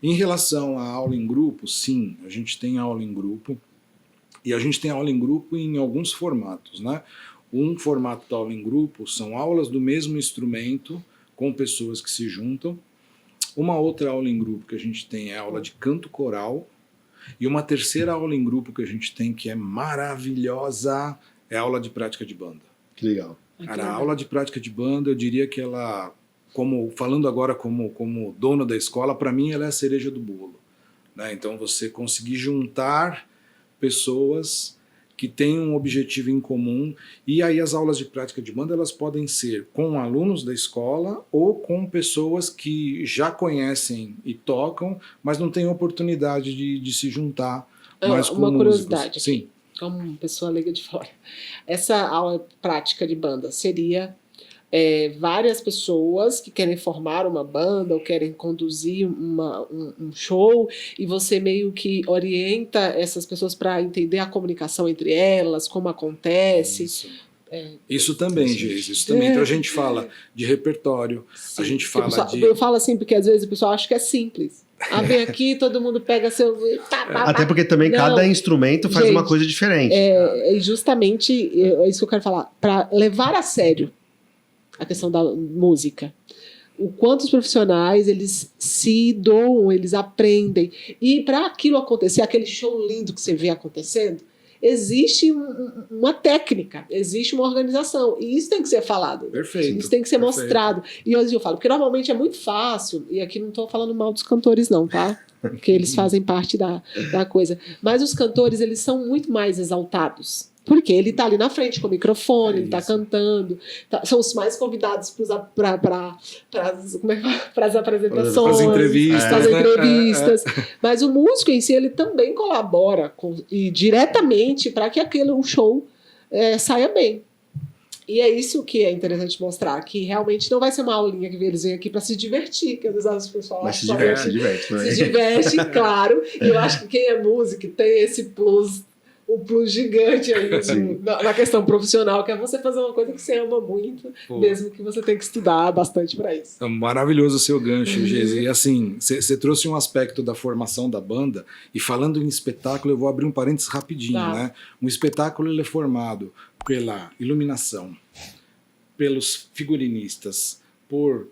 Em relação à aula em grupo, sim, a gente tem aula em grupo, e a gente tem aula em grupo em alguns formatos. Né? Um formato da aula em grupo são aulas do mesmo instrumento, com pessoas que se juntam. Uma outra aula em grupo que a gente tem é a aula de canto coral. E uma terceira aula em grupo que a gente tem, que é maravilhosa, é a aula de prática de banda. Que legal. Cara, a aula de prática de banda, eu diria que ela, falando agora como dono da escola, para mim ela é a cereja do bolo. Né? Então você conseguir juntar pessoas que têm um objetivo em comum, e aí as aulas de prática de banda elas podem ser com alunos da escola ou com pessoas que já conhecem e tocam, mas não têm oportunidade de se juntar mais com uma músicos. Curiosidade, sim. Como pessoa leiga de fora. Essa aula prática de banda seria várias pessoas que querem formar uma banda ou querem conduzir um show, e você meio que orienta essas pessoas para entender a comunicação entre elas, como acontece. Isso também, Geise, isso também. Então a gente fala de repertório, a gente fala Eu falo assim porque às vezes o pessoal acha que é simples. Vem aqui, todo mundo pega seu... Até porque também cada instrumento faz uma coisa diferente. Justamente, é isso que eu quero falar. Para levar a sério a questão da música, o quanto os profissionais eles se doam, eles aprendem, e para aquilo acontecer, aquele show lindo que você vê acontecendo, existe uma técnica, existe uma organização, e isso tem que ser falado. Perfeito. Isso tem que ser mostrado. E hoje eu falo, porque normalmente é muito fácil, e aqui não estou falando mal dos cantores não, tá? Porque eles fazem parte da coisa, mas os cantores eles são muito mais exaltados. Porque ele está ali na frente com o microfone, ele está cantando, são os mais convidados para as apresentações, para as entrevistas. Mas o músico em si, ele também colabora diretamente para que o show saia bem. E é isso que é interessante mostrar, que realmente não vai ser uma aulinha que eles vêm aqui para se divertir, que às vezes as pessoas mas se diverte, né? Se diverte, claro. E eu acho que quem é músico tem esse plus, um plus gigante aí na questão profissional, que é você fazer uma coisa que você ama muito, mesmo que você tenha que estudar bastante para isso. É maravilhoso o seu gancho, Geise. E assim, você trouxe um aspecto da formação da banda, e falando em espetáculo, eu vou abrir um parênteses rapidinho, né? Um espetáculo ele é formado pela iluminação, pelos figurinistas, por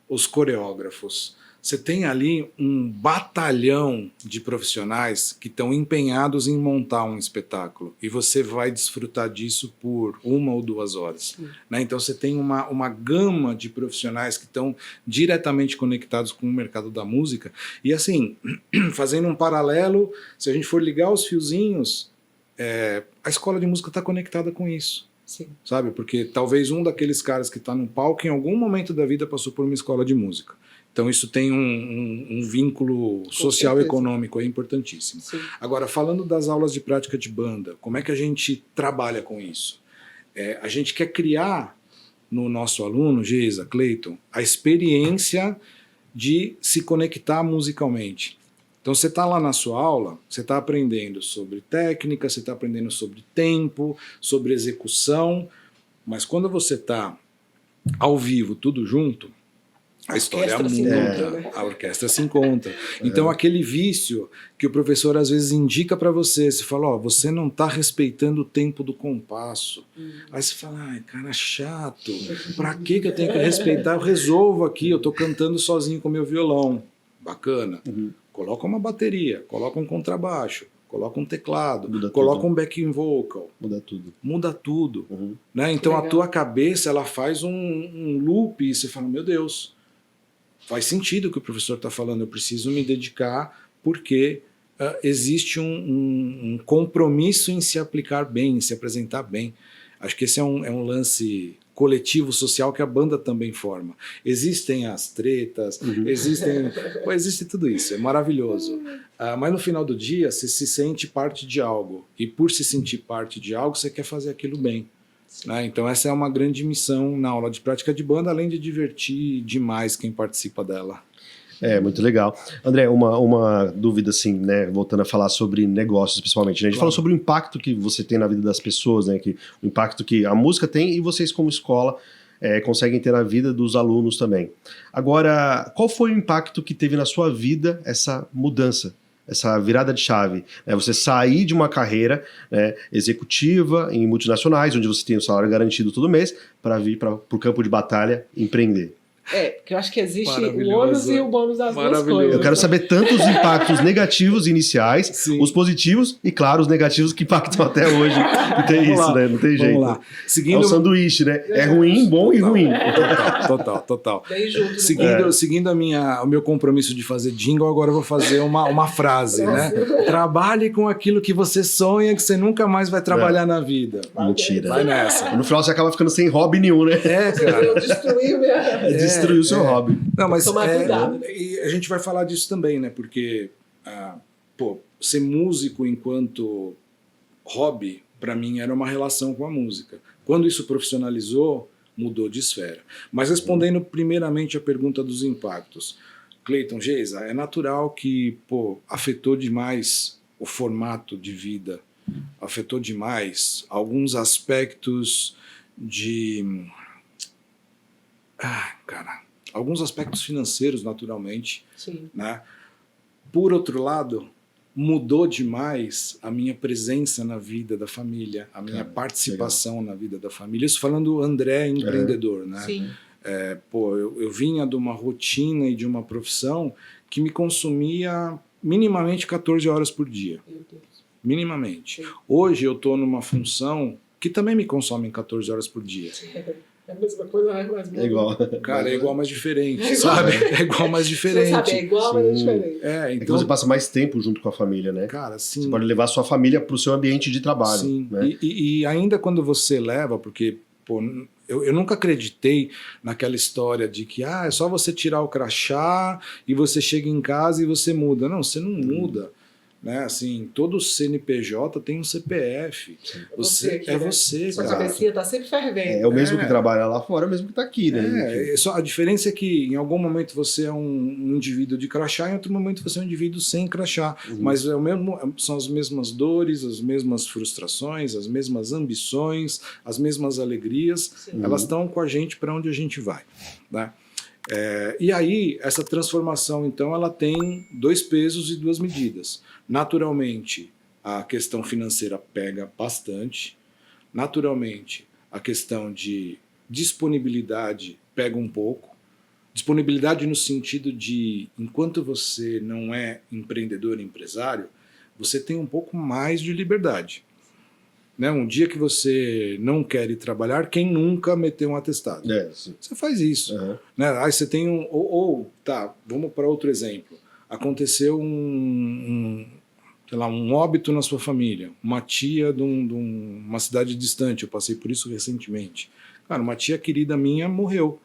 os coreógrafos. Você tem ali um batalhão de profissionais que estão empenhados em montar um espetáculo, e você vai desfrutar disso por 1 ou 2 horas. Né? Então você tem uma gama de profissionais que estão diretamente conectados com o mercado da música, e assim, fazendo um paralelo, se a gente for ligar os fiozinhos, a escola de música está conectada com isso. Sim. sabe? Porque talvez um daqueles caras que está no palco em algum momento da vida passou por uma escola de música. Então isso tem um vínculo social e certeza. econômico aí importantíssimo. Sim. Agora, falando das aulas de prática de banda, como é que a gente trabalha com isso? A gente quer criar no nosso aluno, Geisa, Cleiton, a experiência de se conectar musicalmente. Então você está lá na sua aula, você está aprendendo sobre técnica, você está aprendendo sobre tempo, sobre execução, mas quando você está ao vivo, tudo junto, a história muda, se encontra, né? a orquestra se encontra. Então aquele vício que o professor às vezes indica para você fala, ó, você não está respeitando o tempo do compasso. Aí você fala, ai, cara chato, para que eu tenho que respeitar? Eu resolvo aqui, eu estou cantando sozinho com meu violão. Bacana. Coloca uma bateria, coloca um contrabaixo, coloca um teclado, Muda coloca tudo. um backing vocal. Muda tudo. Muda tudo. Né? Então a Legal. tua cabeça ela faz um loop e você fala, meu Deus, faz sentido o que o professor está falando, eu preciso me dedicar porque existe um compromisso em se aplicar bem, em se apresentar bem. Acho que esse é um lance coletivo social que a banda também forma. Existem as tretas, existe tudo isso, é maravilhoso. Mas no final do dia, você se sente parte de algo. E por se sentir parte de algo, você quer fazer aquilo bem. Né? Então essa é uma grande missão na aula de prática de banda, além de divertir demais quem participa dela. Muito legal. André, uma dúvida assim, né, voltando a falar sobre negócios principalmente, né? A gente falou sobre o impacto que você tem na vida das pessoas, né, o impacto que a música tem e vocês como escola conseguem ter na vida dos alunos também. Agora, qual foi o impacto que teve na sua vida essa mudança? Essa virada de chave, né? Você sair de uma carreira, né, executiva em multinacionais, onde você tem o salário garantido todo mês, para vir para o campo de batalha empreender. Porque eu acho que existe o ônus e o bônus das duas coisas. Eu quero saber tanto os impactos negativos iniciais, Sim. os positivos e, claro, os negativos que impactam até hoje. Não tem Vamos isso, lá. né? Não tem jeito. Vamos lá. É um sanduíche, né? É ruim, bom e ruim. Total. Bem junto. Seguindo o meu compromisso de fazer jingle, agora eu vou fazer uma frase, né? Trabalhe com aquilo que você sonha, que você nunca mais vai trabalhar na vida. Mentira. Vai nessa. No final você acaba ficando sem hobby nenhum, né? Cara. Eu destruí minha... Destruiu o seu hobby. Não, mas Tomar cuidado. e a gente vai falar disso também, né? Porque ser músico enquanto hobby, para mim, era uma relação com a música. Quando isso profissionalizou, mudou de esfera. Mas respondendo primeiramente a pergunta dos impactos, Cleiton, Geisa, é natural que afetou demais o formato de vida, afetou demais alguns aspectos de... alguns aspectos financeiros, naturalmente. Sim. Né? Por outro lado, mudou demais a minha presença na vida da família, a minha participação na vida da família. Isso falando André, empreendedor. Né? Sim. Eu vinha de uma rotina e de uma profissão que me consumia minimamente 14 horas por dia. Meu Deus. Minimamente. Sim. Hoje eu estou numa função que também me consome 14 horas por dia. É a mesma coisa, mas É igual. Cara, é igual, mas diferente, sabe? É igual, mas diferente. Você sabe, é igual, mas é diferente. É que você passa mais tempo junto com a família, né? Cara, sim. Você pode levar a sua família para o seu ambiente de trabalho. Sim. Né? E ainda quando você leva, porque eu nunca acreditei naquela história de que é só você tirar o crachá e você chega em casa e você muda. Não, você não muda. Né? Assim, todo CNPJ tem um CPF. Você, Sua cara. cabecinha tá sempre fervendo. É o mesmo que trabalha lá fora, é o mesmo que está aqui, né? Só a diferença é que em algum momento você é um indivíduo de crachá, em outro momento você é um indivíduo sem crachá. Mas são as mesmas dores, as mesmas frustrações, as mesmas ambições, as mesmas alegrias. Sim. Elas estão com a gente para onde a gente vai. Né? E aí, essa transformação, então, ela tem 2 pesos e 2 medidas. Naturalmente, a questão financeira pega bastante. Naturalmente, a questão de disponibilidade pega um pouco. Disponibilidade no sentido de, enquanto você não é empreendedor, empresário, você tem um pouco mais de liberdade. Né? Um dia que você não quer ir trabalhar, quem nunca meteu um atestado? Você faz isso. Né? Aí você tem vamos para outro exemplo. Aconteceu sei lá, um óbito na sua família, uma tia de uma cidade distante, eu passei por isso recentemente. Cara, uma tia querida minha morreu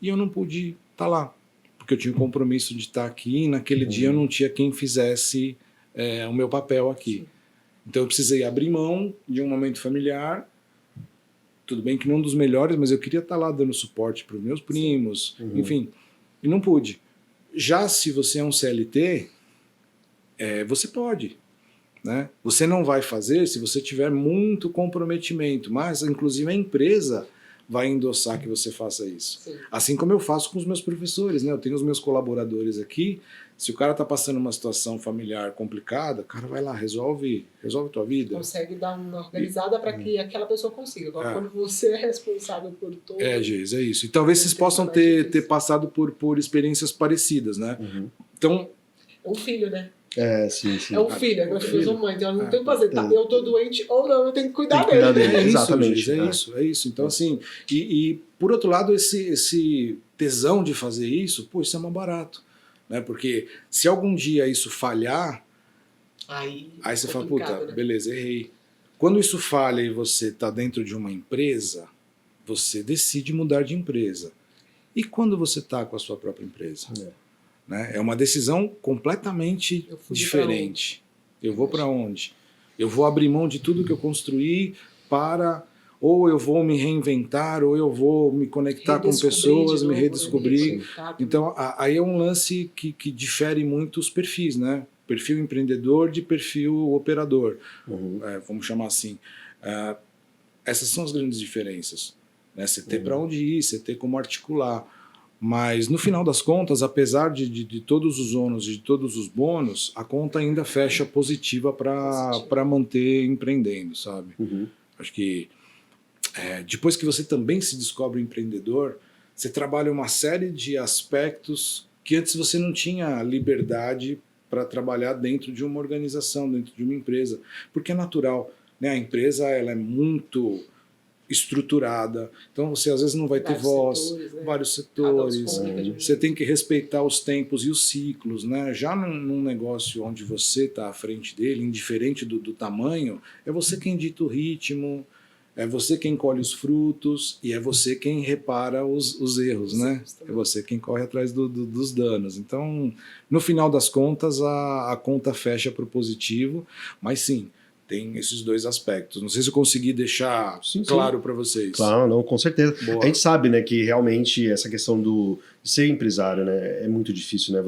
e eu não pude estar lá, porque eu tinha o compromisso de estar aqui e naquele dia eu não tinha quem fizesse o meu papel aqui. Sim. Então eu precisei abrir mão de um momento familiar, tudo bem que não dos melhores, mas eu queria estar lá dando suporte para os meus primos, enfim, e não pude. Já se você é um CLT, você pode, né? Você não vai fazer se você tiver muito comprometimento, mas inclusive a empresa vai endossar que você faça isso. Sim. Assim como eu faço com os meus professores, né? Eu tenho os meus colaboradores aqui, se o cara está passando uma situação familiar complicada, o cara vai lá, resolve a tua vida. Consegue dar uma organizada para que aquela pessoa consiga. Agora, quando você é responsável por todo... Geis, é isso. E talvez vocês possam ter passado por experiências parecidas, né? Então... É um filho, né? Sim. É um filho, agora eu sou mãe, então eu não tenho que fazer, tá? Eu tô doente ou não, eu tenho que cuidar Tem que cuidar dele. dele. Exatamente. É isso. Então, assim, e por outro lado, esse tesão de fazer isso, pô, isso é mais barato, né? Porque se algum dia isso falhar, aí você fala, puta, né? beleza, errei. Quando isso falha e você tá dentro de uma empresa, você decide mudar de empresa. E quando você tá com a sua própria empresa? Né? É uma decisão completamente diferente. Eu vou para onde? Eu vou abrir mão de tudo que eu construí para... Ou eu vou me reinventar, ou eu vou me conectar com pessoas, me redescobrir. Então, aí é um lance que difere muito os perfis, né? Perfil empreendedor de perfil operador. Vamos chamar assim. Essas são as grandes diferenças. Né? Você ter para onde ir, você ter como articular. Mas, no final das contas, apesar de todos os ônus e de todos os bônus, a conta ainda fecha positiva para manter empreendendo, sabe? Acho que depois que você também se descobre empreendedor, você trabalha uma série de aspectos que antes você não tinha liberdade para trabalhar dentro de uma organização, dentro de uma empresa. Porque é natural, né? A empresa ela é muito... estruturada, então você às vezes não vai ter voz, vários setores, você tem que respeitar os tempos e os ciclos, né? Já num negócio onde você está à frente dele, indiferente do tamanho, é você quem dita o ritmo, é você quem colhe os frutos e é você quem repara os erros, né? É você quem corre atrás dos danos. Então, no final das contas, a conta fecha para o positivo, mas sim, tem esses dois aspectos. Não sei se eu consegui deixar claro para vocês. Claro, não, com certeza. Boa. A gente sabe, né, que realmente essa questão de ser empresário, né, é muito difícil, né?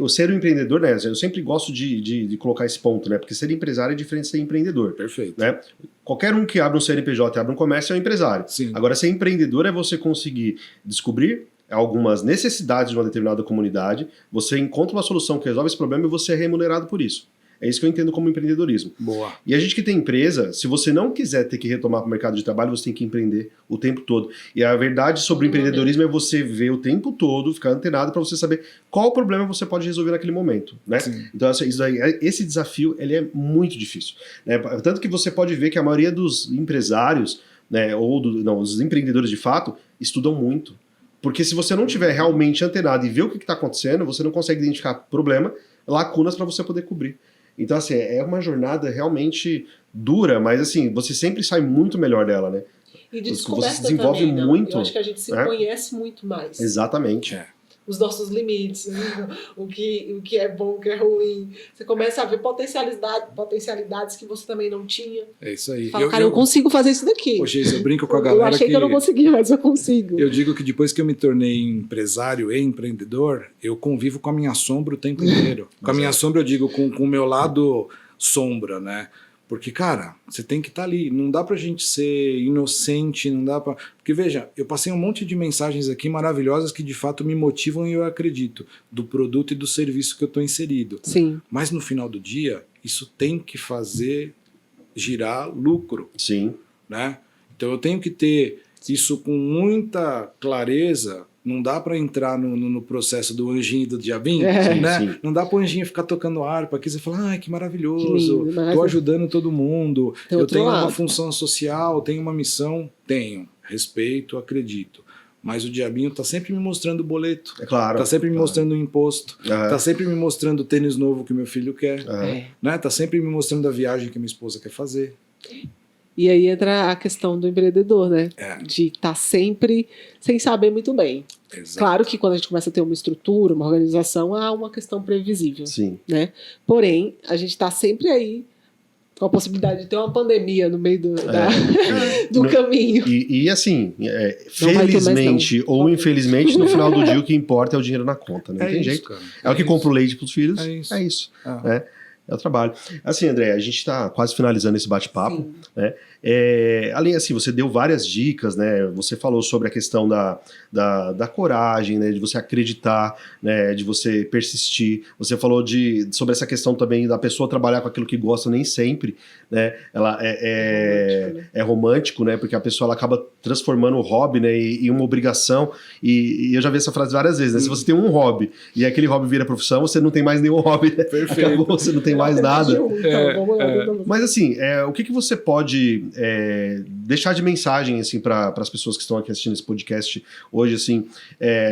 O ser um empreendedor, né? Eu sempre gosto de colocar esse ponto, né? Porque ser empresário é diferente de ser empreendedor. Perfeito. Né? Qualquer um que abre um CNPJ e abre um comércio é um empresário. Sim. Agora, ser empreendedor é você conseguir descobrir algumas necessidades de uma determinada comunidade, você encontra uma solução que resolve esse problema e você é remunerado por isso. É isso que eu entendo como empreendedorismo. Boa. E a gente que tem empresa, se você não quiser ter que retomar para o mercado de trabalho, você tem que empreender o tempo todo. E a verdade sobre o empreendedorismo é você ver o tempo todo, ficar antenado para você saber qual problema você pode resolver naquele momento. Né? Então, esse desafio ele é muito difícil. Né? Tanto que você pode ver que a maioria dos empresários, né, os empreendedores de fato, estudam muito. Porque se você não estiver realmente antenado e ver o que está acontecendo, você não consegue identificar problema, lacunas para você poder cobrir. Então, assim, é uma jornada realmente dura, mas, assim, você sempre sai muito melhor dela, né? E de descoberta você se desenvolve também, né? muito. Eu acho que a gente se conhece muito mais. Exatamente. Os nossos limites, o que é bom, o que é ruim. Você começa a ver potencialidades que você também não tinha. É isso aí. Fala, eu consigo fazer isso daqui. Poxa, eu brinco com a galera. Eu achei que eu não conseguia, mas eu consigo. Eu digo que depois que eu me tornei empresário e empreendedor, eu convivo com a minha sombra o tempo inteiro. Com a minha sombra, eu digo, com o meu lado sombra, né? Porque, cara, você tem que estar ali. Não dá pra gente ser inocente, não dá pra... Porque, veja, eu passei um monte de mensagens aqui maravilhosas que, de fato, me motivam e eu acredito, do produto e do serviço que eu estou inserido. Sim. Mas, no final do dia, isso tem que fazer girar lucro. Sim. Né? Então, eu tenho que ter isso com muita clareza. Não dá para entrar no processo do anjinho e do diabinho, né? Sim. Não dá para o anjinho ficar tocando harpa aqui, você fala, ai, que maravilhoso, estou ajudando todo mundo, eu tenho uma função social, tenho uma missão, tenho, respeito, acredito. mas o diabinho tá sempre me mostrando o boleto. É claro. Tá sempre me mostrando o imposto. Uhum. Tá sempre me mostrando o tênis novo que meu filho quer. Uhum. Né? Tá sempre me mostrando a viagem que minha esposa quer fazer. E aí entra a questão do empreendedor, né? De estar sempre sem saber muito bem. Exato. Claro que quando a gente começa a ter uma estrutura, uma organização, há uma questão previsível. Sim. Né? Porém, a gente está sempre aí com a possibilidade de ter uma pandemia no meio do caminho. E assim, Não vai ter mais, felizmente não. ou infelizmente, no final do dia o que importa é o dinheiro na conta. Não tem isso, jeito. cara. É o que isso. compra o leite para os filhos. É isso. Né? É o trabalho. Assim, André, a gente está quase finalizando esse bate-papo. Sim. Né? Além, assim, você deu várias dicas, né? Você falou sobre a questão da coragem, né? De você acreditar, né? De você persistir. Você falou sobre essa questão também da pessoa trabalhar com aquilo que gosta, nem sempre, né? Ela é romântico, né? Porque a pessoa ela acaba transformando o hobby, né? Em uma obrigação. E eu já vi essa frase várias vezes, né? Se você tem um hobby e aquele hobby vira profissão, você não tem mais nenhum hobby, né? Perfeito. Acabou, você não tem mais nada. Então, Mas assim, o que você pode deixar de mensagem assim, para as pessoas que estão aqui assistindo esse podcast hoje, assim,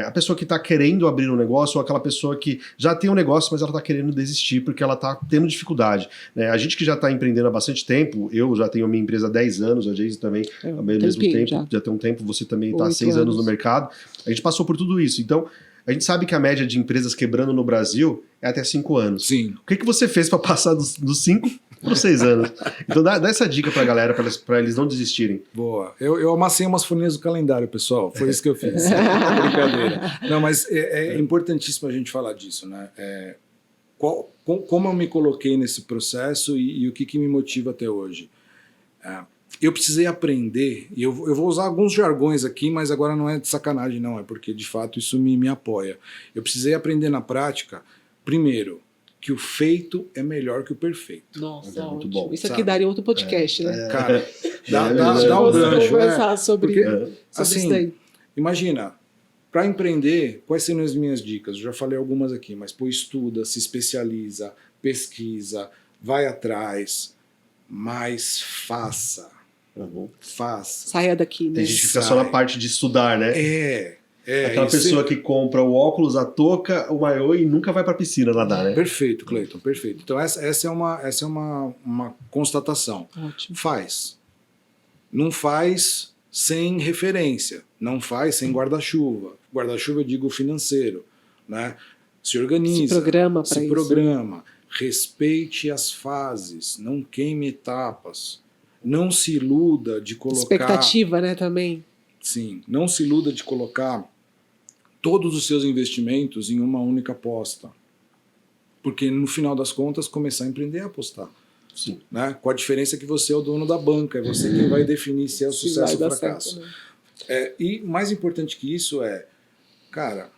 a pessoa que está querendo abrir um negócio ou aquela pessoa que já tem um negócio, mas ela está querendo desistir porque ela está tendo dificuldade. Né? A gente que já está empreendendo há bastante tempo, eu já tenho a minha empresa há 10 anos, a Jason também ao mesmo tempo, já tem um tempo, você também está há 6 anos no mercado. A gente passou por tudo isso. Então, a gente sabe que a média de empresas quebrando no Brasil é até 5 anos. Sim. O que você fez para passar dos 5 para os 6 anos? Então dá essa dica para a galera, para eles não desistirem. Boa. Eu amassei umas folhinhas do calendário, pessoal. Foi isso que eu fiz. Brincadeira. Não, mas é importantíssimo a gente falar disso, né? Como eu me coloquei nesse processo e o que me motiva até hoje. Eu precisei aprender, e eu vou usar alguns jargões aqui, mas agora não é de sacanagem, não, é porque de fato isso me apoia. Eu precisei aprender na prática, primeiro, que o feito é melhor que o perfeito. Nossa, é muito ótimo. bom. Isso aqui Sabe? daria outro podcast, né? Cara, dá Vamos um gancho. conversar sobre Assim, isso daí. Imagina, para empreender, quais seriam as minhas dicas? Eu já falei algumas aqui, mas estuda, se especializa, pesquisa, vai atrás, mas faça. Faça. Saia daqui, né? A gente fica só na parte de estudar, né? Aquela pessoa que compra o óculos, a touca, o maiô e nunca vai para a piscina nadar, né? Perfeito, Cleiton, perfeito. Então essa é uma constatação. Ótimo. Faz. Não faz sem referência, não faz sem guarda-chuva. Guarda-chuva eu digo financeiro, né? Se organiza, se programa, respeite as fases, não queime etapas, não se iluda de colocar... Expectativa, né, também. Sim, não se iluda de colocar todos os seus investimentos em uma única aposta. Porque no final das contas, começar a empreender é apostar. Sim. Né? Com a diferença que você é o dono da banca, é você quem vai definir se é o sucesso ou o fracasso. Certo, né? E mais importante que isso cara,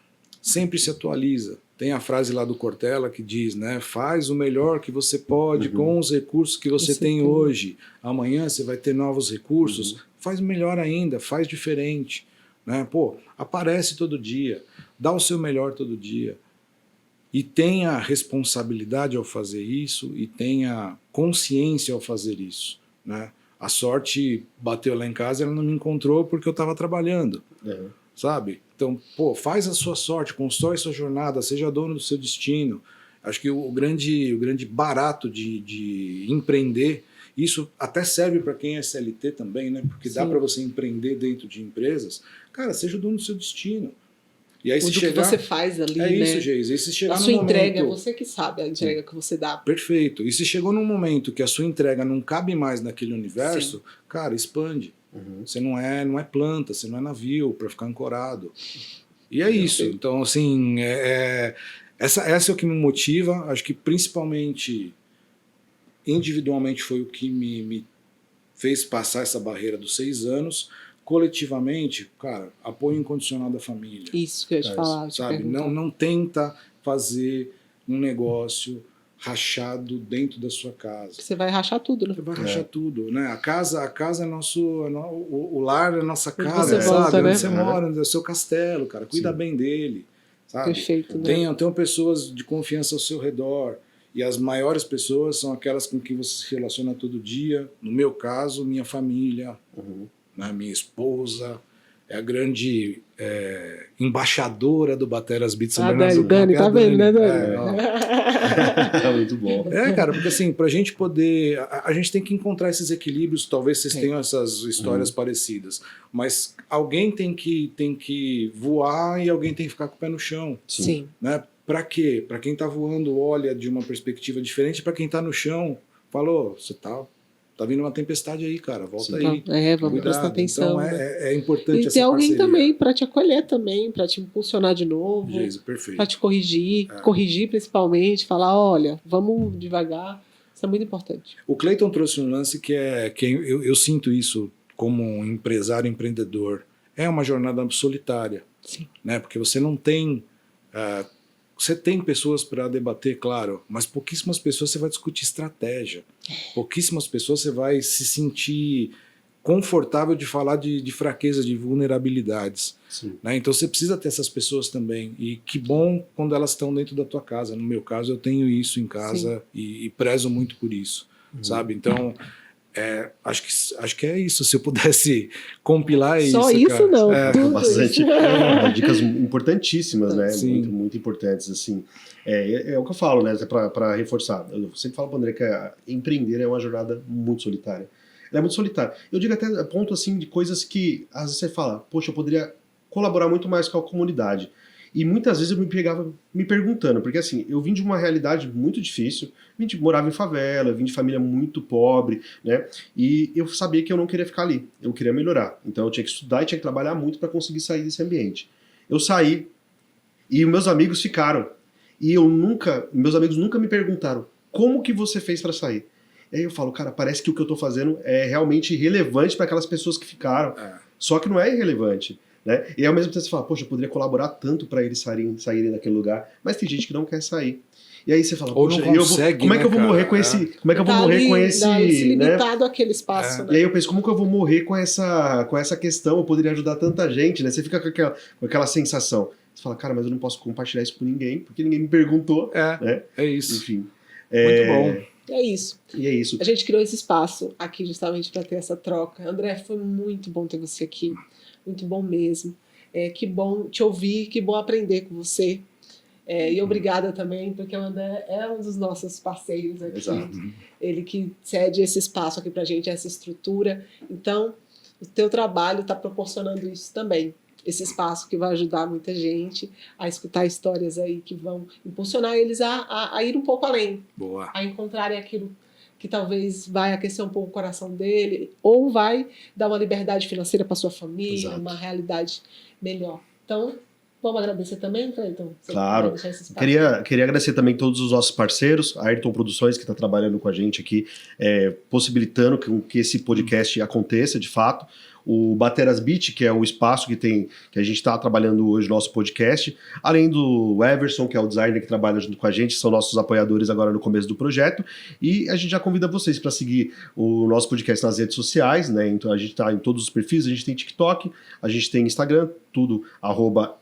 sempre se atualiza. Tem a frase lá do Cortella que diz, né, faz o melhor que você pode com os recursos que você tem hoje. Amanhã você vai ter novos recursos, faz melhor ainda, faz diferente. Né? Pô, aparece todo dia, dá o seu melhor todo dia. E tenha responsabilidade ao fazer isso e tenha consciência ao fazer isso. Né? A sorte bateu lá em casa e ela não me encontrou porque eu estava trabalhando. Sabe? Então, pô, faz a sua sorte, constrói sua jornada, seja dono do seu destino. Acho que o grande barato de empreender, isso até serve para quem é CLT também, né? Porque dá para você empreender dentro de empresas. Cara, seja dono do seu destino. E aí, o que você faz ali, né? Isso, Geis. E se chegar a sua entrega, momento... é você que sabe a entrega que você dá. Perfeito. E se chegou num momento que a sua entrega não cabe mais naquele universo, cara, expande. Você não é planta, você não é navio para ficar ancorado. E é isso. Então, assim, essa é o que me motiva. Acho que principalmente, individualmente, foi o que me fez passar essa barreira dos 6 anos. Coletivamente, cara, apoio incondicional da família. Isso que eu ia te falar. Sabe? Não tenta fazer um negócio rachado dentro da sua casa. Você vai rachar tudo, né? Você vai rachar tudo, né? A casa é o lar é a nossa casa, você sabe? volta, né? Onde você mora, onde é o seu castelo, cara. Cuida bem dele, sabe? Perfeito, né? Tenham pessoas de confiança ao seu redor. E as maiores pessoas são aquelas com quem você se relaciona todo dia. No meu caso, minha família, né? Minha esposa, é a grande embaixadora do Bateras Beats. Dani, tá vendo, né, Dani? Muito bom. Cara, porque assim, pra gente poder... A gente tem que encontrar esses equilíbrios, talvez vocês tenham essas histórias parecidas, mas alguém tem que voar e alguém tem que ficar com o pé no chão. Sim. Né? Pra quê? Pra quem tá voando, olha de uma perspectiva diferente, pra quem tá no chão, falou, você tá vindo uma tempestade aí, cara, volta aí. Vamos prestar atenção. Então é importante essa parceria. E ter alguém parceria também para te acolher também, para te impulsionar de novo, para te corrigir, corrigir principalmente, falar, olha, vamos devagar. Isso é muito importante. O Cleiton trouxe um lance que eu sinto isso como um empresário, empreendedor. É uma jornada solitária. Sim. Né? Porque você não tem... Você tem pessoas para debater, claro, mas pouquíssimas pessoas você vai discutir estratégia. Pouquíssimas pessoas você vai se sentir confortável de falar de fraqueza, de vulnerabilidades. Né? Então você precisa ter essas pessoas também. E que bom quando elas estão dentro da tua casa. No meu caso, eu tenho isso em casa e prezo muito por isso. Sabe? Então... acho que é isso. Se eu pudesse compilar só isso, cara. Não. Bastante. Dicas importantíssimas, né? Sim. Muito, muito importantes, assim. É o que eu falo, né? Para reforçar. Eu sempre falo para o André que empreender é uma jornada muito solitária. Ela é muito solitária. Eu digo até a ponto, assim, de coisas que às vezes você fala, poxa, eu poderia colaborar muito mais com a comunidade. E muitas vezes eu me pegava me perguntando, porque assim, eu vim de uma realidade muito difícil, morava em favela, vim de família muito pobre, né? E eu sabia que eu não queria ficar ali, eu queria melhorar. Então eu tinha que estudar e tinha que trabalhar muito para conseguir sair desse ambiente. Eu saí e meus amigos ficaram. E meus amigos nunca me perguntaram, como que você fez para sair? E aí eu falo, cara, parece que o que eu tô fazendo é realmente relevante para aquelas pessoas que ficaram. Só que não é irrelevante. Né? E ao mesmo tempo você fala, poxa, eu poderia colaborar tanto para eles saírem daquele lugar, mas tem gente que não quer sair. E aí você fala, poxa, como é que eu vou morrer com esse... Como é que eu vou morrer com esse... limitado àquele espaço. Né? E aí eu penso, como que eu vou morrer com essa questão? Eu poderia ajudar tanta gente, né? Você fica com aquela sensação. Você fala, cara, mas eu não posso compartilhar isso com ninguém, porque ninguém me perguntou. Né? É isso. Enfim. Muito bom. É isso. E é isso. A gente criou esse espaço aqui justamente para ter essa troca. André, foi muito bom ter você aqui. Muito bom mesmo. Que bom te ouvir, que bom aprender com você. E obrigada também, porque o André é um dos nossos parceiros aqui. Exato. Ele que cede esse espaço aqui pra gente, essa estrutura. Então, o teu trabalho está proporcionando isso também. Esse espaço que vai ajudar muita gente a escutar histórias aí que vão impulsionar eles a ir um pouco além. Boa. A encontrarem aquilo que talvez vai aquecer um pouco o coração dele, ou vai dar uma liberdade financeira para sua família, Exato. uma realidade melhor. Então, vamos agradecer também, Cleiton? Claro. Queria agradecer também todos os nossos parceiros, a Ayrton Produções, que está trabalhando com a gente aqui, possibilitando que esse podcast aconteça, de fato. O Bateras Beat, que é o espaço que a gente está trabalhando hoje no nosso podcast, além do Everson, que é o designer que trabalha junto com a gente, são nossos apoiadores agora no começo do projeto, e a gente já convida vocês para seguir o nosso podcast nas redes sociais, né? Então a gente está em todos os perfis, a gente tem TikTok, a gente tem Instagram, tudo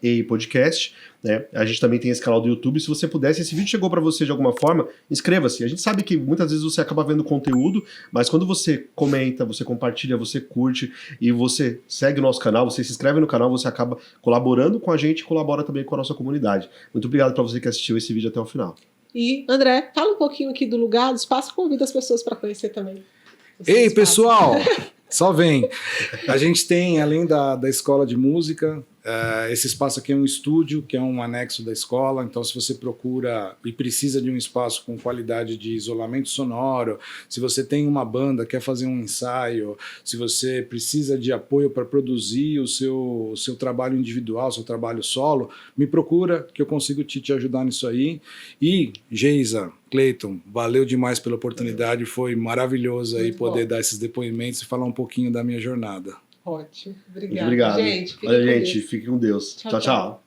@eipodcast, né? A gente também tem esse canal do YouTube. Se você puder, se esse vídeo chegou para você de alguma forma, inscreva-se. A gente sabe que muitas vezes você acaba vendo conteúdo, mas quando você comenta, você compartilha, você curte e você segue o nosso canal, você se inscreve no canal, você acaba colaborando com a gente e colabora também com a nossa comunidade. Muito obrigado para você que assistiu esse vídeo até o final. E, André, fala um pouquinho aqui do lugar, do espaço, convida as pessoas para conhecer também. Ei, pessoal! Só vem. A gente tem, além da escola de música, esse espaço aqui é um estúdio, que é um anexo da escola. Então, se você procura e precisa de um espaço com qualidade de isolamento sonoro, se você tem uma banda, quer fazer um ensaio, se você precisa de apoio para produzir o seu trabalho individual, seu trabalho solo, me procura que eu consigo te ajudar nisso aí. E, Geisa, Cleiton, valeu demais pela oportunidade, foi maravilhoso aí poder dar esses depoimentos e falar um pouquinho da minha jornada. Ótimo, Muito obrigado. Gente, Olha, gente, fique com Deus. Tchau, tchau.